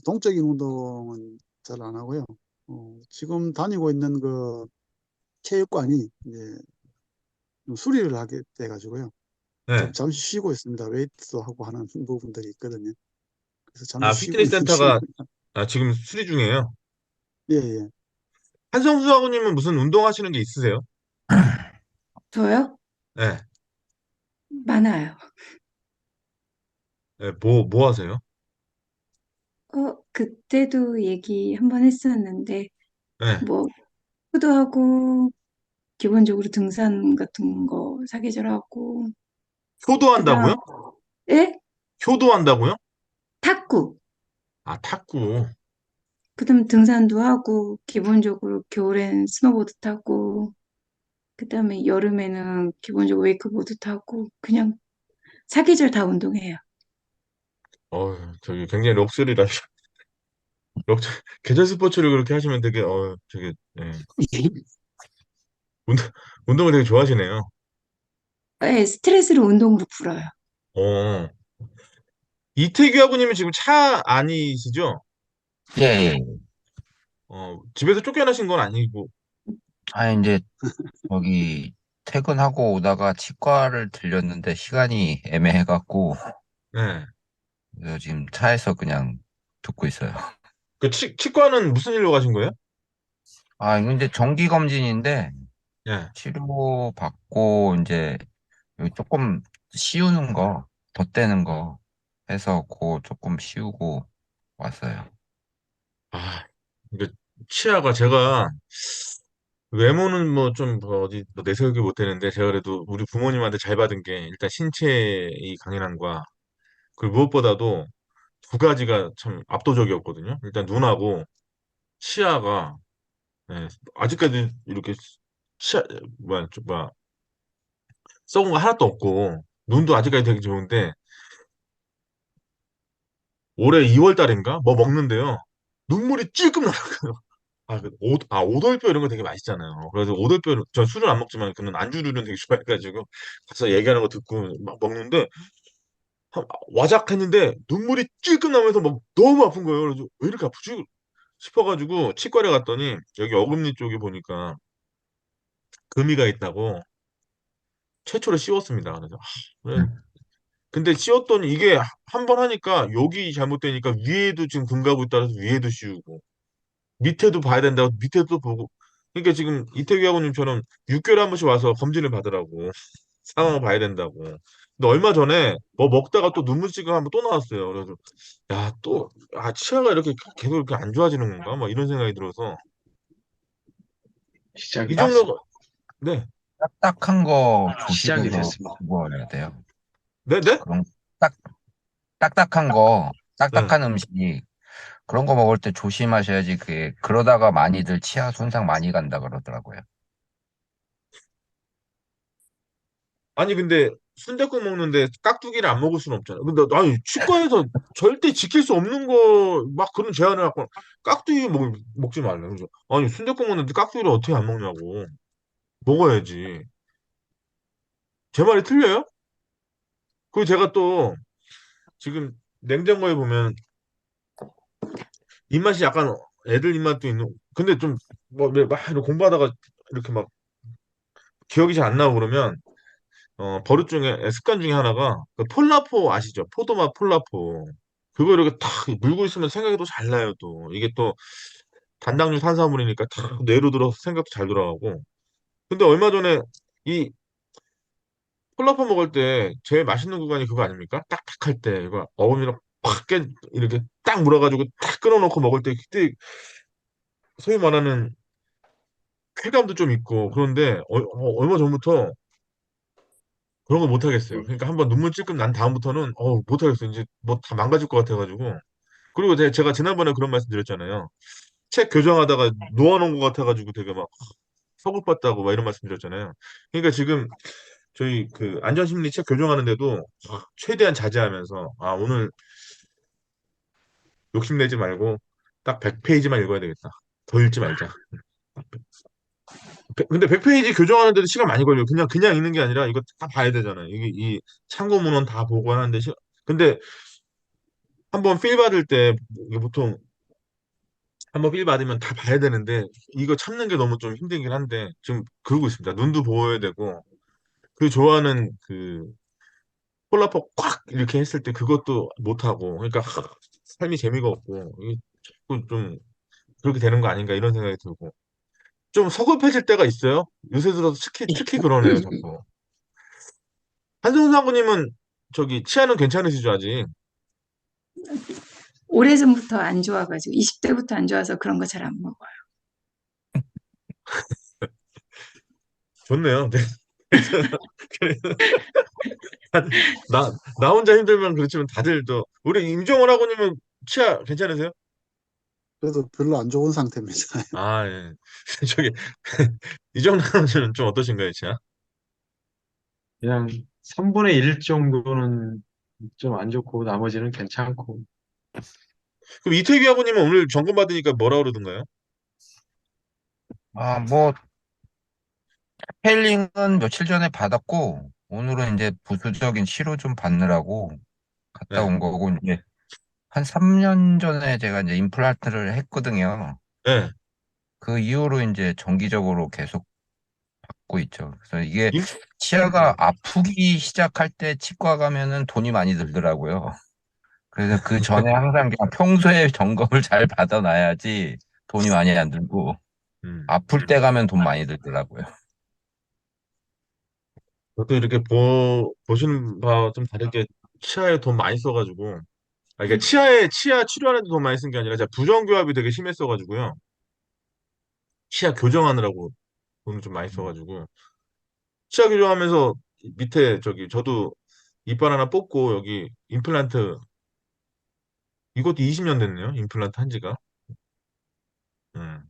동적인 운동은 잘 안 하고요. 지금 다니고 있는 그 체육관이 이제 좀 수리를 하게 돼가지고요. 좀 네. 잠시 쉬고 있습니다. 웨이트도 하고 하는 부분들이 있거든요. 그래서 잠시 아, 쉬고 피트니스 있는 센터가 중입니다. 지금 수리 중이에요. 예, 예. 한성수 하고님은 무슨 운동하시는 게 있으세요? 저요? 네. 많아요. 네, 뭐 하세요? 그때도 얘기 한번 했었는데, 네. 뭐, 후도 하고, 기본적으로 등산 같은 거 사계절하고, 그 다음, 효도한다고요? 에? 효도한다고요? 탁구. 아, 탁구. 그 다음 등산도 하고, 기본적으로 겨울엔 스노보드 타고, 그 다음에 여름에는 기본적으로 웨이크보드 타고, 그냥 사계절 다 운동해요. 저기 굉장히 럭셔리라. 럭 계절 스포츠를 그렇게 하시면 되게 예. 운동 운동을 되게 좋아하시네요. 예, 스트레스를 운동으로 풀어요. 어. 이태규 아버님은 지금 차 아니시죠? 예, 예. 집에서 쫓겨나신 건 아니고. 아, 이제 저기 퇴근하고 오다가 치과를 들렸는데 시간이 애매해갖고 네. 그래서 지금 차에서 그냥 듣고 있어요. 그 치과는 무슨 일로 가신 거예요? 아, 이거 이제 정기 검진인데 예. 치료 받고 이제 여기 조금 씌우는 거, 덧대는 거 해서 그거 조금 씌우고 왔어요. 아, 이게 치아가 제가 외모는 뭐 좀 어디 뭐 내세우기 못했는데 제가 그래도 우리 부모님한테 잘 받은 게 일단 신체의 강인함과 그리고 무엇보다도 두 가지가 참 압도적이었거든요. 일단 눈하고 치아가 예, 아직까지 이렇게 치아 뭐야 썩은 거 하나도 없고 눈도 아직까지 되게 좋은데 올해 2월 달인가 뭐 먹는데요. 눈물이 찔끔 나더라고요. 오돌뼈 이런 거 되게 맛있잖아요. 그래서 오돌뼈, 전 술을 안 먹지만 그는 안주류는 되게 좋아해가지고 가서 얘기하는 거 듣고 막 먹는데 와작 했는데 눈물이 찔끔 나면서 막 너무 아픈 거예요. 그래서 왜 이렇게 아프지? 싶어가지고 치과를 갔더니 여기 어금니 쪽에 보니까 금이가 있다고 최초로 씌웠습니다. 그래. 근데 씌웠더니 이게 한 번 하니까 여기 잘못되니까 위에도 지금 금 가고 있다라서 위에도 씌우고 밑에도 봐야 된다고 밑에도 보고 그러니까 지금 이태규 아버님처럼 6개월에 한 번씩 와서 검진을 받으라고 상황을 봐야 된다고. 근데 얼마 전에 뭐 먹다가 또 눈물찌개 한번 또 나왔어요. 그래서 야, 또 치아가 이렇게 계속 이렇게 안 좋아지는 건가? 막 이런 생각이 들어서 시작이 이 됐습니다. 정도가 네, 딱딱한 거 시작이 조심해서 됐습니다. 먹어야 돼요. 네, 네, 그런 딱 딱딱한 거, 네. 딱딱한 음식 그런 거 먹을 때 조심하셔야지. 그게 그러다가 많이들 치아 손상 많이 간다 그러더라고요. 아니 근데 순댓국 먹는데 깍두기를 안 먹을 수는 없잖아. 근데 아니 치과에서 절대 지킬 수 없는 거 막 그런 제안을 갖고 깍두기 먹지 말래. 그래서 아니 순댓국 먹는데 깍두기를 어떻게 안 먹냐고. 먹어야지. 제 말이 틀려요? 그리고 제가 또 지금 냉장고에 보면 입맛이 약간 애들 입맛도 있는. 근데 좀 뭐 막 공부하다가 이렇게 막 기억이 잘 안 나고 그러면 버릇 중에 습관 중에 하나가 그 폴라포 아시죠? 포도맛 폴라포. 그거 이렇게 탁 물고 있으면 생각이 또 잘 나요, 또. 이게 또 단당류 탄수화물이니까 탁 뇌로 들어서 생각도 잘 돌아가고. 근데 얼마 전에 이 폴라포 먹을 때 제일 맛있는 구간이 그거 아닙니까? 딱딱할 때 이거 어금니로 이렇게 딱 물어가지고 탁 끊어놓고 먹을 때 그때 소위 말하는 쾌감도 좀 있고 그런데 얼마 전부터 그런 거 못 하겠어요. 그러니까 한번 눈물 찔끔 난 다음부터는 못 하겠어요. 이제 뭐 다 망가질 것 같아가지고. 그리고 제가 지난번에 그런 말씀 드렸잖아요. 책 교정하다가 놓아놓은 것 같아가지고 되게 막 서글펐다고 막 이런 말씀 드렸잖아요. 그러니까 지금 저희 그 안전심리 책 교정하는데도 최대한 자제하면서 오늘 욕심내지 말고 딱 100페이지만 읽어야 되겠다. 더 읽지 말자. 근데 100페이지 교정하는데도 시간 많이 걸려요. 그냥 읽는 게 아니라 이거 다 봐야 되잖아요. 이게 이 참고 문헌 다 보고 하는데 근데 한번 필 받을 때 이게 보통 한번 필 받으면 다 봐야 되는데 이거 참는 게 너무 좀 힘들긴 한데 지금 그러고 있습니다. 눈도 보여야 되고 그 좋아하는 그 콜라포 콱 이렇게 했을 때 그것도 못 하고 그러니까 삶이 재미가 없고 이게 자꾸 좀 그렇게 되는 거 아닌가 이런 생각이 들고 좀 서글퍼질 때가 있어요. 요새 들어서 특히 그러네요, 자꾸. 한승훈 장군님은 저기 치아는 괜찮으시죠, 아직? 오래전부터 안 좋아가지고 20대부터 안 좋아서 그런 거 잘 안 먹어요. 좋네요. 네. 그래서 나 혼자 힘들면 그렇지만 다들 또 우리 임종원 학우님은 치아 괜찮으세요? 그래도 별로 안 좋은 상태입니다. 예. 저기 이정남 씨는 좀 어떠신가요, 치아? 그냥 3분의 1 정도는 좀 안 좋고 나머지는 괜찮고. 그럼 이태규 학우님은 오늘 점검 받으니까 뭐라 그러던가요? 뭐 스케일링은 며칠 전에 받았고 오늘은 이제 부수적인 치료 좀 받느라고 갔다 네, 온 거고 이제 한 3년 전에 제가 이제 임플란트를 했거든요. 네. 그 이후로 이제 정기적으로 계속 받고 있죠. 그래서 이게 임, 치아가 네. 아프기 시작할 때 치과 가면은 돈이 많이 들더라고요. 그래서 그 전에 항상 그냥 평소에 점검을 잘 받아놔야지 돈이 많이 안 들고 음. 아플 때 가면 돈 많이 들더라고요. 저도 이렇게 보시는 바와 좀 다르게 치아에 돈 많이 써가지고 그러니까 치아 치료하는데 돈 많이 쓴 게 아니라 제가 부정교합이 되게 심했어가지고요. 치아 교정하느라고 돈을 좀 많이 써가지고 치아 교정하면서 밑에 저기 저도 이빨 하나 뽑고 여기 임플란트 이것도 20년 됐네요. 임플란트 한 지가. 음.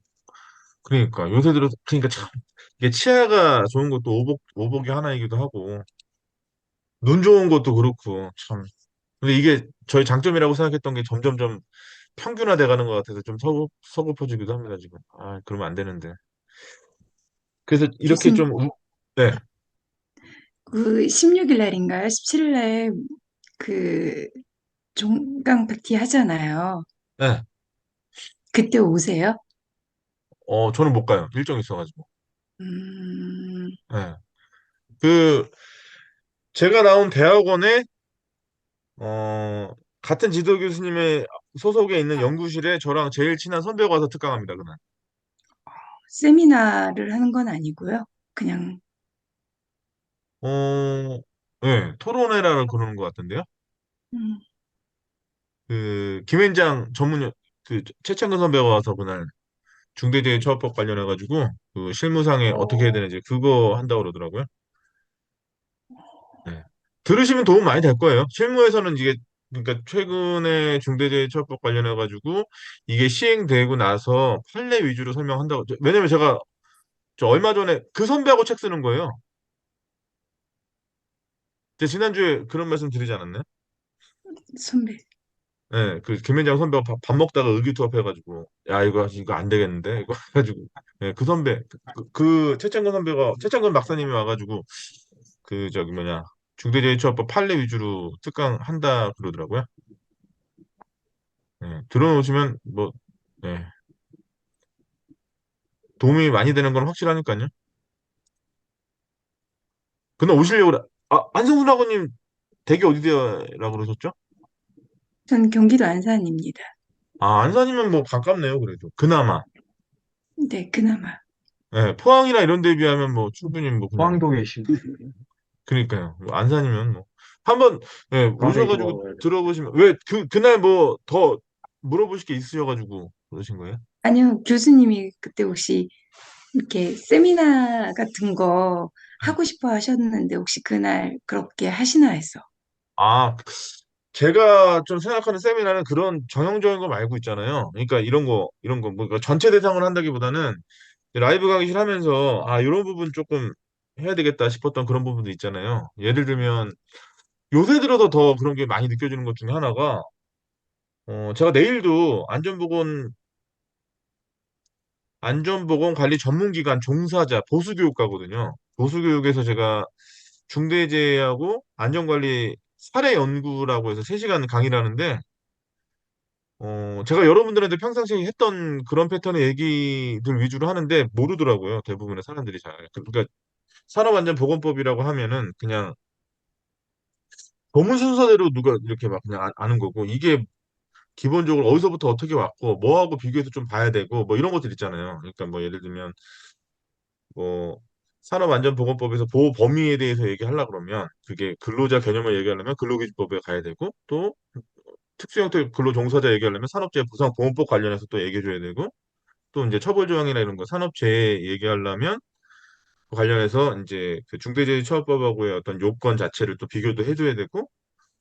그러니까 요새 들어서 그러니까 참 이게 치아가 좋은 것도 오복이 하나이기도 하고 눈 좋은 것도 그렇고 참. 근데 이게 저희 장점이라고 생각했던 게 점점점 평균화돼 가는 것 같아서 좀 서글퍼지기도 합니다, 지금. 그러면 안 되는데. 그래서 이렇게 교수님, 좀, 네, 그 16일 날인가요? 17일 날에 그 종강 파티 하잖아요. 네. 그때 오세요? 저는 못 가요. 일정이 있어가지고. 음, 네. 그, 제가 나온 대학원에, 어, 같은 지도 교수님의 소속에 있는 연구실에 저랑 제일 친한 선배가 와서 특강합니다, 그날. 세미나를 하는 건 아니고요. 그냥 어, 네, 토론회라고 그러는 것 같은데요. 음, 그 김앤장 그 최창근 선배가 와서 그날 중대재해처벌법 관련해가지고 그 실무상에 어떻게 해야 되는지 그거 한다고 그러더라고요. 네. 들으시면 도움 많이 될 거예요. 실무에서는 이게 그러니까 최근에 중대재해처벌법 관련해가지고 이게 시행되고 나서 판례 위주로 설명한다고. 왜냐면 제가 저 얼마 전에 그 선배하고 책 쓰는 거예요. 제가 지난주에 그런 말씀 드리지 않았나요? 선배. 네, 그 김현장 선배가 밥 먹다가 의기투합해가지고 야 이거 안 되겠는데 이거 해가지고 네, 그 선배 최창근 선배가 최창근 박사님이 와가지고 그 저기 뭐냐 중대재해처벌법 판례 위주로 특강 한다 그러더라고요. 네, 들어놓으시면 뭐 네, 도움이 많이 되는 건 확실하니까요. 근데 오시려고 안성순 학원님 댁이 어디라고 그러셨죠? 전 경기도 안산입니다. 아 안산이면 뭐 가깝네요 그래도 그나마. 네, 그나마. 네, 포항이나 이런 데에 비하면 뭐 충분히 뭐 그냥 포항도 계신 그러니까요. 뭐 안산이면 뭐 한번 예, 다음에 오셔가지고 뭐 들어보시면 왜 그날 뭐 더 물어보실 게 있으셔가지고 그러신 거예요? 아니요, 교수님이 그때 혹시 이렇게 세미나 같은 거 네. 하고 싶어 하셨는데 혹시 그날 그렇게 하시나 해서. 아 제가 좀 생각하는 세미나는 그런 전형적인 거 말고 있잖아요. 그러니까 이런 거 뭐 그러니까 전체 대상을 한다기보다는 라이브 강의실 하면서 아 이런 부분 조금 해야 되겠다 싶었던 그런 부분도 있잖아요. 예를 들면 요새 들어서 더 그런 게 많이 느껴지는 것 중에 하나가 제가 내일도 안전보건관리 전문기관 종사자 보수교육과거든요. 보수교육에서 제가 중대재해하고 안전관리 사례 연구라고 해서 3시간 강의를 하는데, 제가 여러분들한테 평상시에 했던 그런 패턴의 얘기들 위주로 하는데 모르더라고요. 대부분의 사람들이 잘. 그러니까 산업안전보건법이라고 하면은 그냥 법문 순서대로 누가 이렇게 막 그냥 아는 거고, 이게 기본적으로 어디서부터 어떻게 왔고, 뭐하고 비교해서 좀 봐야 되고, 뭐 이런 것들 있잖아요. 그러니까 뭐 예를 들면, 뭐 산업안전보건법에서 보호 범위에 대해서 얘기하려 그러면 그게 근로자 개념을 얘기하려면 근로기준법에 가야 되고 또 특수형태 근로종사자 얘기하려면 산업재해보상보험법 관련해서 또 얘기해줘야 되고 또 이제 처벌조항이나 이런 거 산업재해 얘기하려면 그 관련해서 이제 그 중대재해처벌법하고의 어떤 요건 자체를 또 비교도 해줘야 되고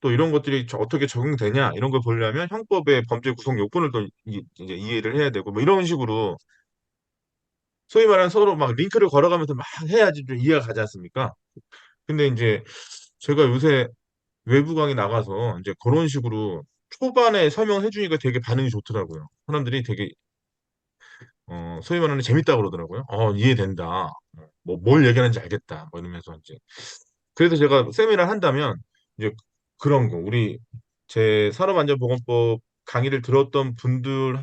또 이런 것들이 어떻게 적용되냐 이런 걸 보려면 형법의 범죄 구성 요건을 또 이제 이해를 해야 되고 뭐 이런 식으로 소위 말하는 서로 막 링크를 걸어가면서 막 해야지 좀 이해가 가지 않습니까? 근데 이제 제가 요새 외부 강의 나가서 이제 그런 식으로 초반에 설명해 주니까 되게 반응이 좋더라고요. 사람들이 되게 소위 말하는 재밌다 그러더라고요. 이해된다. 뭐 뭘 얘기하는지 알겠다. 뭐 이러면서 이제 그래서 제가 세미나를 한다면 이제 그런 거 우리 제 산업안전보건법 강의를 들었던 분들도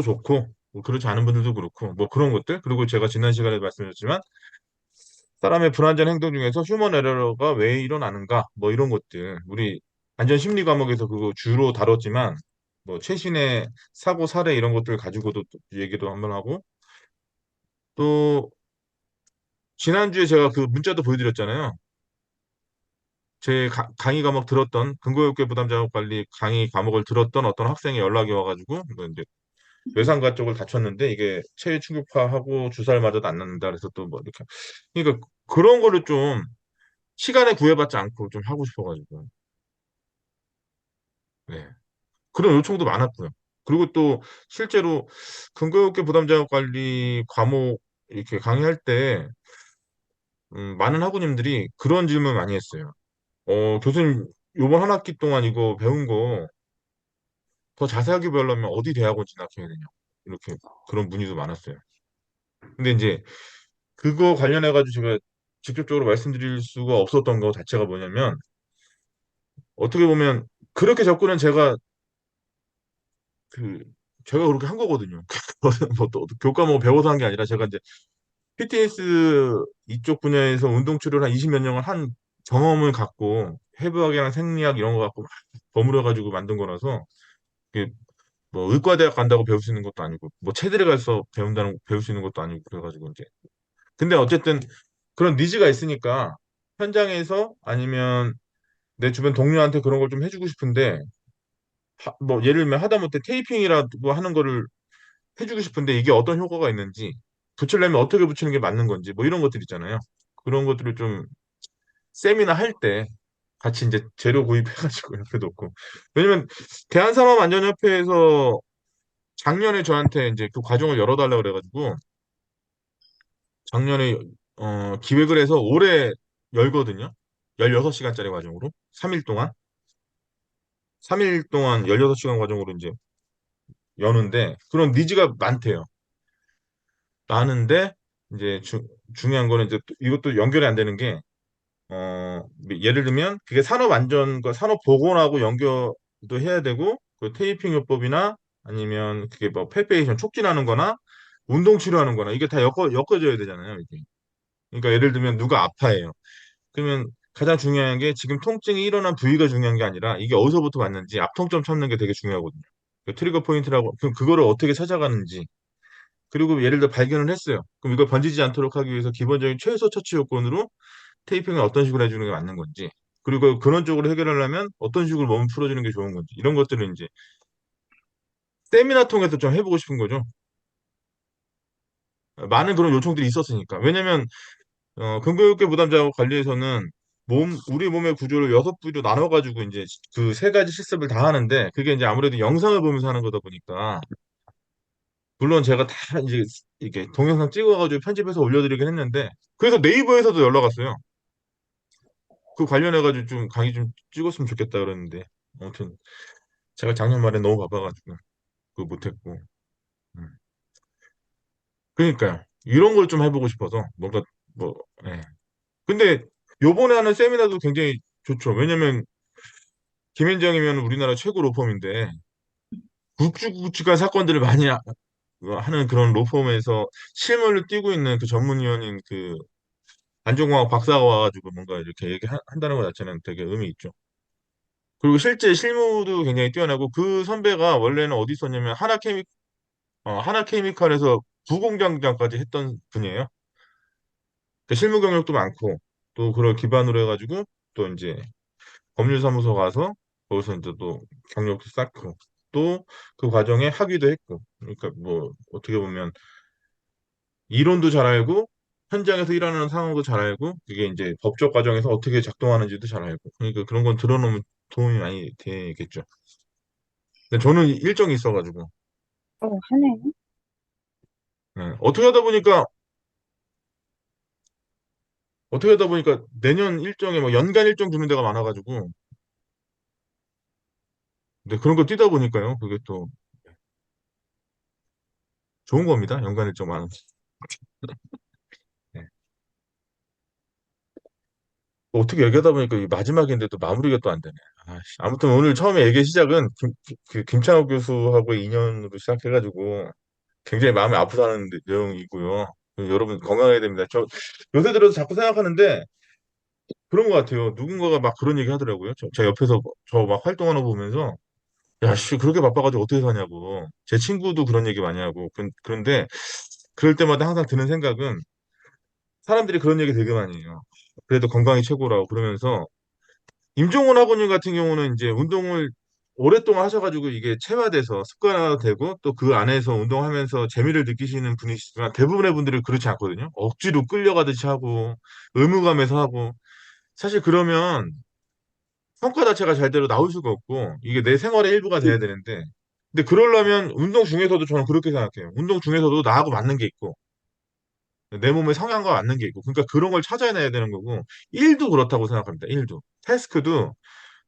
좋고 뭐 그렇지 않은 분들도 그렇고 뭐 그런 것들 그리고 제가 지난 시간에 말씀드렸지만 사람의 불안전 행동 중에서 휴먼 에러가 왜 일어나는가? 뭐 이런 것들. 우리 안전 심리 과목에서 그거 주로 다뤘지만 뭐 최신의 사고 사례 이런 것들 가지고도 또 얘기도 한번 하고 또 지난주에 제가 그 문자도 보여드렸잖아요. 제 강의 과목 들었던 근거역계 부담 자격 관리 강의 과목을 들었던 어떤 학생이 연락이 와가지고 뭐 이제 외상과 쪽을 다쳤는데 이게 체외 충격파하고 주사를 맞아도 안 낫는다 그래서 또 뭐 이렇게 그러니까 그런 거를 좀 시간에 구애받지 않고 좀 하고 싶어가지고. 네. 그런 요청도 많았고요. 그리고 또 실제로 근거역계 부담자격 관리 과목 이렇게 강의할 때 많은 학우님들이 그런 질문 많이 했어요. 교수님 요번 한 학기 동안 이거 배운 거 더 자세하게 배우려면 어디 대학원 진학해야 되냐. 이렇게 그런 문의도 많았어요. 근데 이제 그거 관련해가지고 제가 직접적으로 말씀드릴 수가 없었던 거 자체가 뭐냐면 어떻게 보면 그렇게 접근은 그 제가 그렇게 한 거거든요. 뭐또 교과 뭐 배워서 한 게 아니라 제가 이제 PTS 이쪽 분야에서 운동 치료를 한 20몇 년을 한 경험을 갖고 해부학이랑 생리학 이런 거 갖고 막 버무려 가지고 만든 거라서 이게 뭐 의과대학 간다고 배울 수 있는 것도 아니고 뭐 체대를 가서 배울 수 있는 것도 아니고 그래가지고 이제 근데 어쨌든 그런 니즈가 있으니까 현장에서 아니면 내 주변 동료한테 그런 걸 좀 해주고 싶은데 뭐 예를 들면 하다못해 테이핑이라도 하는 거를 해주고 싶은데 이게 어떤 효과가 있는지 붙이려면 어떻게 붙이는 게 맞는 건지 뭐 이런 것들 있잖아요. 그런 것들을 좀 세미나 할 때 같이 이제 재료 구입해가지고 옆에 놓고 왜냐면 대한산업안전협회에서 작년에 저한테 이제 그 과정을 열어달라고 그래가지고 작년에 기획을 해서 올해 열거든요. 16시간짜리 과정으로 3일 동안 3일 동안 16시간 과정으로 이제 여는데 그런 니즈가 많대요. 많은데 이제 중요한 거는 이제 이것도 연결이 안 되는 게 예를 들면 그게 산업안전과 산업보건하고 연결도 해야 되고 그 테이핑 요법이나 아니면 그게 뭐 팔페이션 촉진하는 거나 운동 치료하는 거나 이게 다 엮어져야 되잖아요, 이게. 그러니까 예를 들면 누가 아파해요. 그러면 가장 중요한 게 지금 통증이 일어난 부위가 중요한 게 아니라 이게 어디서부터 왔는지 앞통점 찾는 게 되게 중요하거든요. 그 트리거 포인트라고 그럼 그거를 어떻게 찾아가는지 그리고 예를 들어 발견을 했어요. 그럼 이걸 번지지 않도록 하기 위해서 기본적인 최소 처치 요건으로 테이핑을 어떤 식으로 해주는 게 맞는 건지 그리고 그런 쪽으로 해결하려면 어떤 식으로 몸을 풀어주는 게 좋은 건지 이런 것들을 이제 세미나 통해서 좀 해보고 싶은 거죠. 많은 그런 요청들이 있었으니까. 왜냐면 근교육계 부담자하고 관리에서는 우리 몸의 구조를 6부로 나눠가지고 이제 그 세 가지 실습을 다 하는데 그게 이제 아무래도 영상을 보면서 하는 거다 보니까 물론 제가 다 이제 이렇게 동영상 찍어가지고 편집해서 올려드리긴 했는데 그래서 네이버에서도 연락 왔어요. 그 관련해가지고 좀 강의 좀 찍었으면 좋겠다 그러는데 아무튼 제가 작년 말에 너무 바빠가지고 그거 못했고 음. 그러니까요. 이런 걸 좀 해보고 싶어서 뭔가 뭐 예. 근데 요번에 하는 세미나도 굉장히 좋죠. 왜냐면 김현정이면 우리나라 최고 로펌인데 굵직굵직한 사건들을 많이 하는 그런 로펌에서 실무를 띄고 있는 그 전문위원인 그 안종광 박사가 와가지고 뭔가 이렇게 얘기한다는 것 자체는 되게 의미 있죠. 그리고 실제 실무도 굉장히 뛰어나고 그 선배가 원래는 어디 있었냐면 하나케미칼에서 부공장장까지 했던 분이에요. 그 실무 경력도 많고 또 그걸 기반으로 해가지고 또 이제 법률사무소 가서 거기서 이제 또 경력도 쌓고 또 그 과정에 학위도 했고 그러니까 뭐 어떻게 보면 이론도 잘 알고 현장에서 일하는 상황도 잘 알고 그게 이제 법적 과정에서 어떻게 작동하는지도 잘 알고 그러니까 그런 건 들어놓으면 도움이 많이 되겠죠. 근데 저는 일정이 있어가지고 하네. 어떻게 하다 보니까 내년 일정에 뭐 연간 일정 주는 데가 많아가지고 근데 그런 거 뛰다 보니까요 그게 또 좋은 겁니다. 연간 일정 많은 네. 어떻게 얘기하다 보니까 이 마지막인데도 마무리가 또 안 되네. 아무튼 오늘 처음에 얘기 시작은 그 김창호 교수하고의 인연으로 시작해가지고 굉장히 마음이 아프다는 내용이고요. 여러분 건강해야 됩니다. 저 요새 들어서 자꾸 생각하는데 그런 것 같아요. 누군가가 막 그런 얘기 하더라고요. 저 옆에서 저 막 활동하는 거 보면서 야, 씨, 그렇게 바빠가지고 어떻게 사냐고. 제 친구도 그런 얘기 많이 하고. 그런데 그럴 때마다 항상 드는 생각은 사람들이 그런 얘기 되게 많이 해요. 그래도 건강이 최고라고 그러면서 임종원 학원님 같은 경우는 이제 운동을 오랫동안 하셔가지고 이게 체화돼서 습관화되고 또 그 안에서 운동하면서 재미를 느끼시는 분이시지만 대부분의 분들이 그렇지 않거든요. 억지로 끌려가듯이 하고 의무감에서 하고 사실 그러면 성과 자체가 잘대로 나올 수가 없고 이게 내 생활의 일부가 돼야 되는데 근데 그러려면 운동 중에서도 저는 그렇게 생각해요. 운동 중에서도 나하고 맞는 게 있고 내 몸의 성향과 맞는 게 있고 그러니까 그런 걸 찾아내야 되는 거고 일도 그렇다고 생각합니다. 일도 태스크도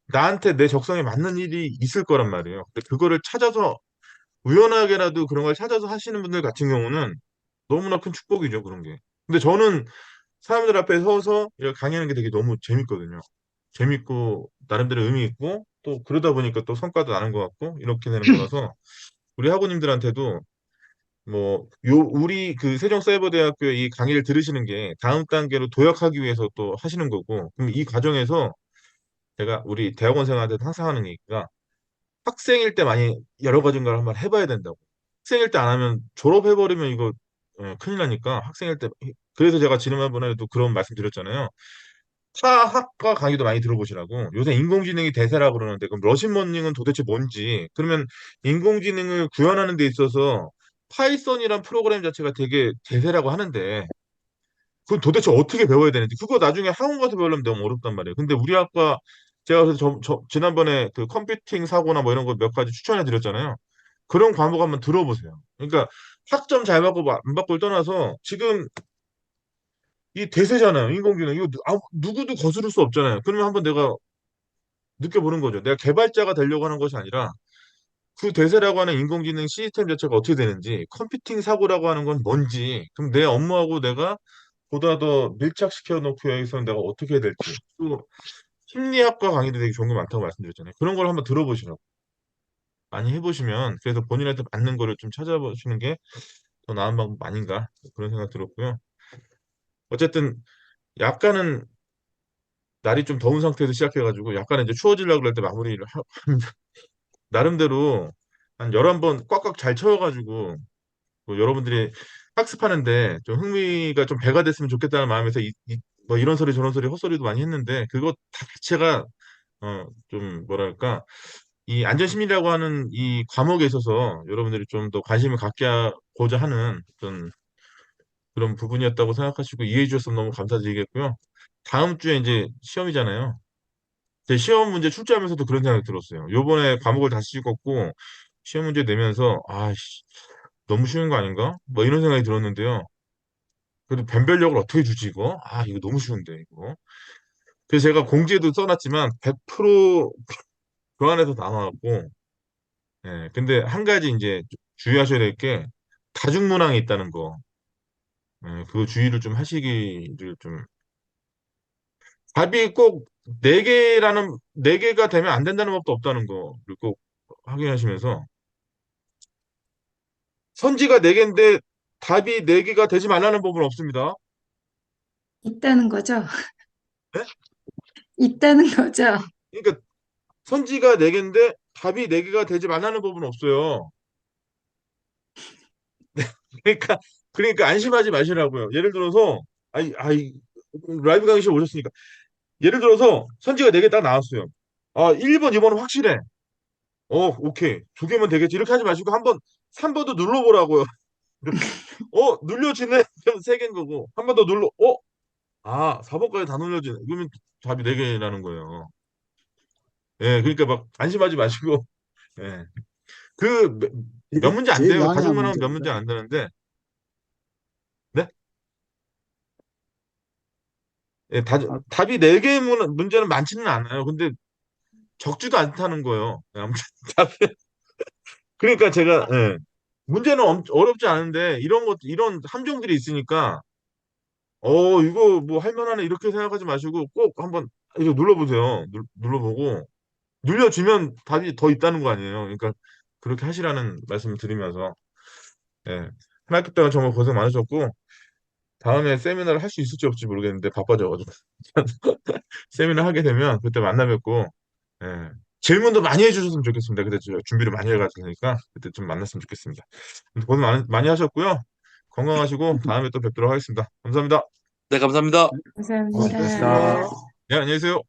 나한테 내 적성에 맞는 일이 있을 거란 말이에요. 근데 그거를 찾아서 우연하게라도 그런 걸 찾아서 하시는 분들 같은 경우는 너무나 큰 축복이죠, 그런 게. 근데 저는 사람들 앞에 서서 이렇게 강의하는 게 되게 너무 재밌거든요. 재밌고 나름대로 의미 있고 또 그러다 보니까 또 성과도 나는 것 같고 이렇게 되는 거라서 우리 학우님들한테도 우리 그 세종사이버대학교의 이 강의를 들으시는 게 다음 단계로 도약하기 위해서 또 하시는 거고 그럼 이 과정에서 제가 우리 대학원생한테도 항상 하는 얘기가 학생일 때 많이 여러 가지인가를 한번 해봐야 된다고. 학생일 때 안 하면 졸업해버리면 이거 큰일 나니까 학생일 때 그래서 제가 지난번에도 그런 말씀 드렸잖아요. 타 학과 강의도 많이 들어보시라고. 요새 인공지능이 대세라고 그러는데 그럼 머신러닝은 도대체 뭔지. 그러면 인공지능을 구현하는 데 있어서 파이썬이란 프로그램 자체가 되게 대세라고 하는데 그건 도대체 어떻게 배워야 되는지 그거 나중에 학원 가서 배우려면 너무 어렵단 말이에요. 근데 우리 학과 제가 그래서 지난번에 그 컴퓨팅 사고나 뭐 이런 거 몇 가지 추천해 드렸잖아요. 그런 과목 한번 들어보세요. 그러니까 학점 잘 받고 안 받고를 떠나서 지금 이 대세잖아요. 인공지능. 이거 누구도 거스를 수 없잖아요. 그러면 한번 내가 느껴보는 거죠. 내가 개발자가 되려고 하는 것이 아니라 그 대세라고 하는 인공지능 시스템 자체가 어떻게 되는지, 컴퓨팅 사고라고 하는 건 뭔지, 그럼 내 업무하고 내가 보다 더 밀착시켜 놓고 여기서 내가 어떻게 해야 될지. 또 심리학과 강의도 되게 좋은 게 많다고 말씀드렸잖아요. 그런 걸 한번 들어보시라고. 많이 해보시면 그래서 본인한테 맞는 거를 좀 찾아보시는 게 더 나은 방법 아닌가 그런 생각 들었고요. 어쨌든 약간은 날이 좀 더운 상태에서 시작해가지고 약간은 이제 추워지려고 그럴 때 마무리를 합니다. 나름대로 한 11번 꽉꽉 잘 채워가지고 뭐 여러분들이 학습하는데 좀 흥미가 좀 배가 됐으면 좋겠다는 마음에서 뭐 이런 소리 저런 소리 헛소리도 많이 했는데 그거 다 자체가 좀 뭐랄까 이 안전심리라고 하는 이 과목에 있어서 여러분들이 좀 더 관심을 갖고자 하는 어떤 그런 부분이었다고 생각하시고 이해해 주셔서 너무 감사드리겠고요. 다음 주에 이제 시험이잖아요. 제 시험 문제 출제하면서도 그런 생각이 들었어요. 요번에 과목을 다시 찍었고 시험 문제 내면서 아씨 너무 쉬운 거 아닌가? 뭐 이런 생각이 들었는데요. 그래도 변별력을 어떻게 주지 이거? 아 이거 너무 쉬운데 이거. 그래서 제가 공지에도 써놨지만 100%그 안에서 나와갖고 근데 한 가지 이제 주의하셔야 될 게 다중문항이 있다는 거. 그 주의를 좀 하시기를 좀 답이 꼭 네 개가 되면 안 된다는 법도 없다는 거를 꼭 확인하시면서 선지가 네 개인데 답이 네 개가 되지 말라는 법은 없습니다. 있다는 거죠? 네? 있다는 거죠? 그러니까 선지가 네 개인데 답이 네 개가 되지 말라는 법은 없어요. 그러니까 안심하지 마시라고요. 예를 들어서 아이 라이브 강의실 오셨으니까 예를 들어서 선지가 네 개 딱 나왔어요. 아 1번, 2번은 확실해. 오케이. 두 개면 되겠지. 이렇게 하지 마시고 한번 3번도 눌러보라고요. 이렇게. 눌려지네. 그럼 세 개인 거고. 한 번 더 눌러. 4번까지 다 눌려지네. 그러면 답이 네 개라는 거예요. 예, 그러니까 막 안심하지 마시고. 예. 그 몇 문제 안 제일 돼요. 난해한 다중문항은 몇 문제 문제입니다. 안 되는데. 네? 예, 아, 답이 네 개 문제는 많지는 않아요. 근데 적지도 않다는 거예요. 예, 아무튼 답이 그러니까 제가 문제는 어렵지 않은데 이런 함정들이 있으니까 이거 뭐 할만하네 이렇게 생각하지 마시고 꼭 한번 이거 눌러보세요. 눌러보고 눌려주면 답이 더 있다는 거 아니에요. 그러니까 그렇게 하시라는 말씀을 드리면서 예. 한 학기 동안 정말 고생 많으셨고 다음에 세미나를 할 수 있을지 없을지 모르겠는데 바빠져가지고 세미나 하게 되면 그때 만나 뵙고 예. 질문도 많이 해주셨으면 좋겠습니다. 그때 제가 준비를 많이 해가지니까 그때 좀 만났으면 좋겠습니다. 고생 많이 하셨고요. 건강하시고 다음에 또 뵙도록 하겠습니다. 감사합니다. 네, 감사합니다. 네, 감사합니다. 수고하셨습니다. 고맙습니다. 네, 안녕히 계세요.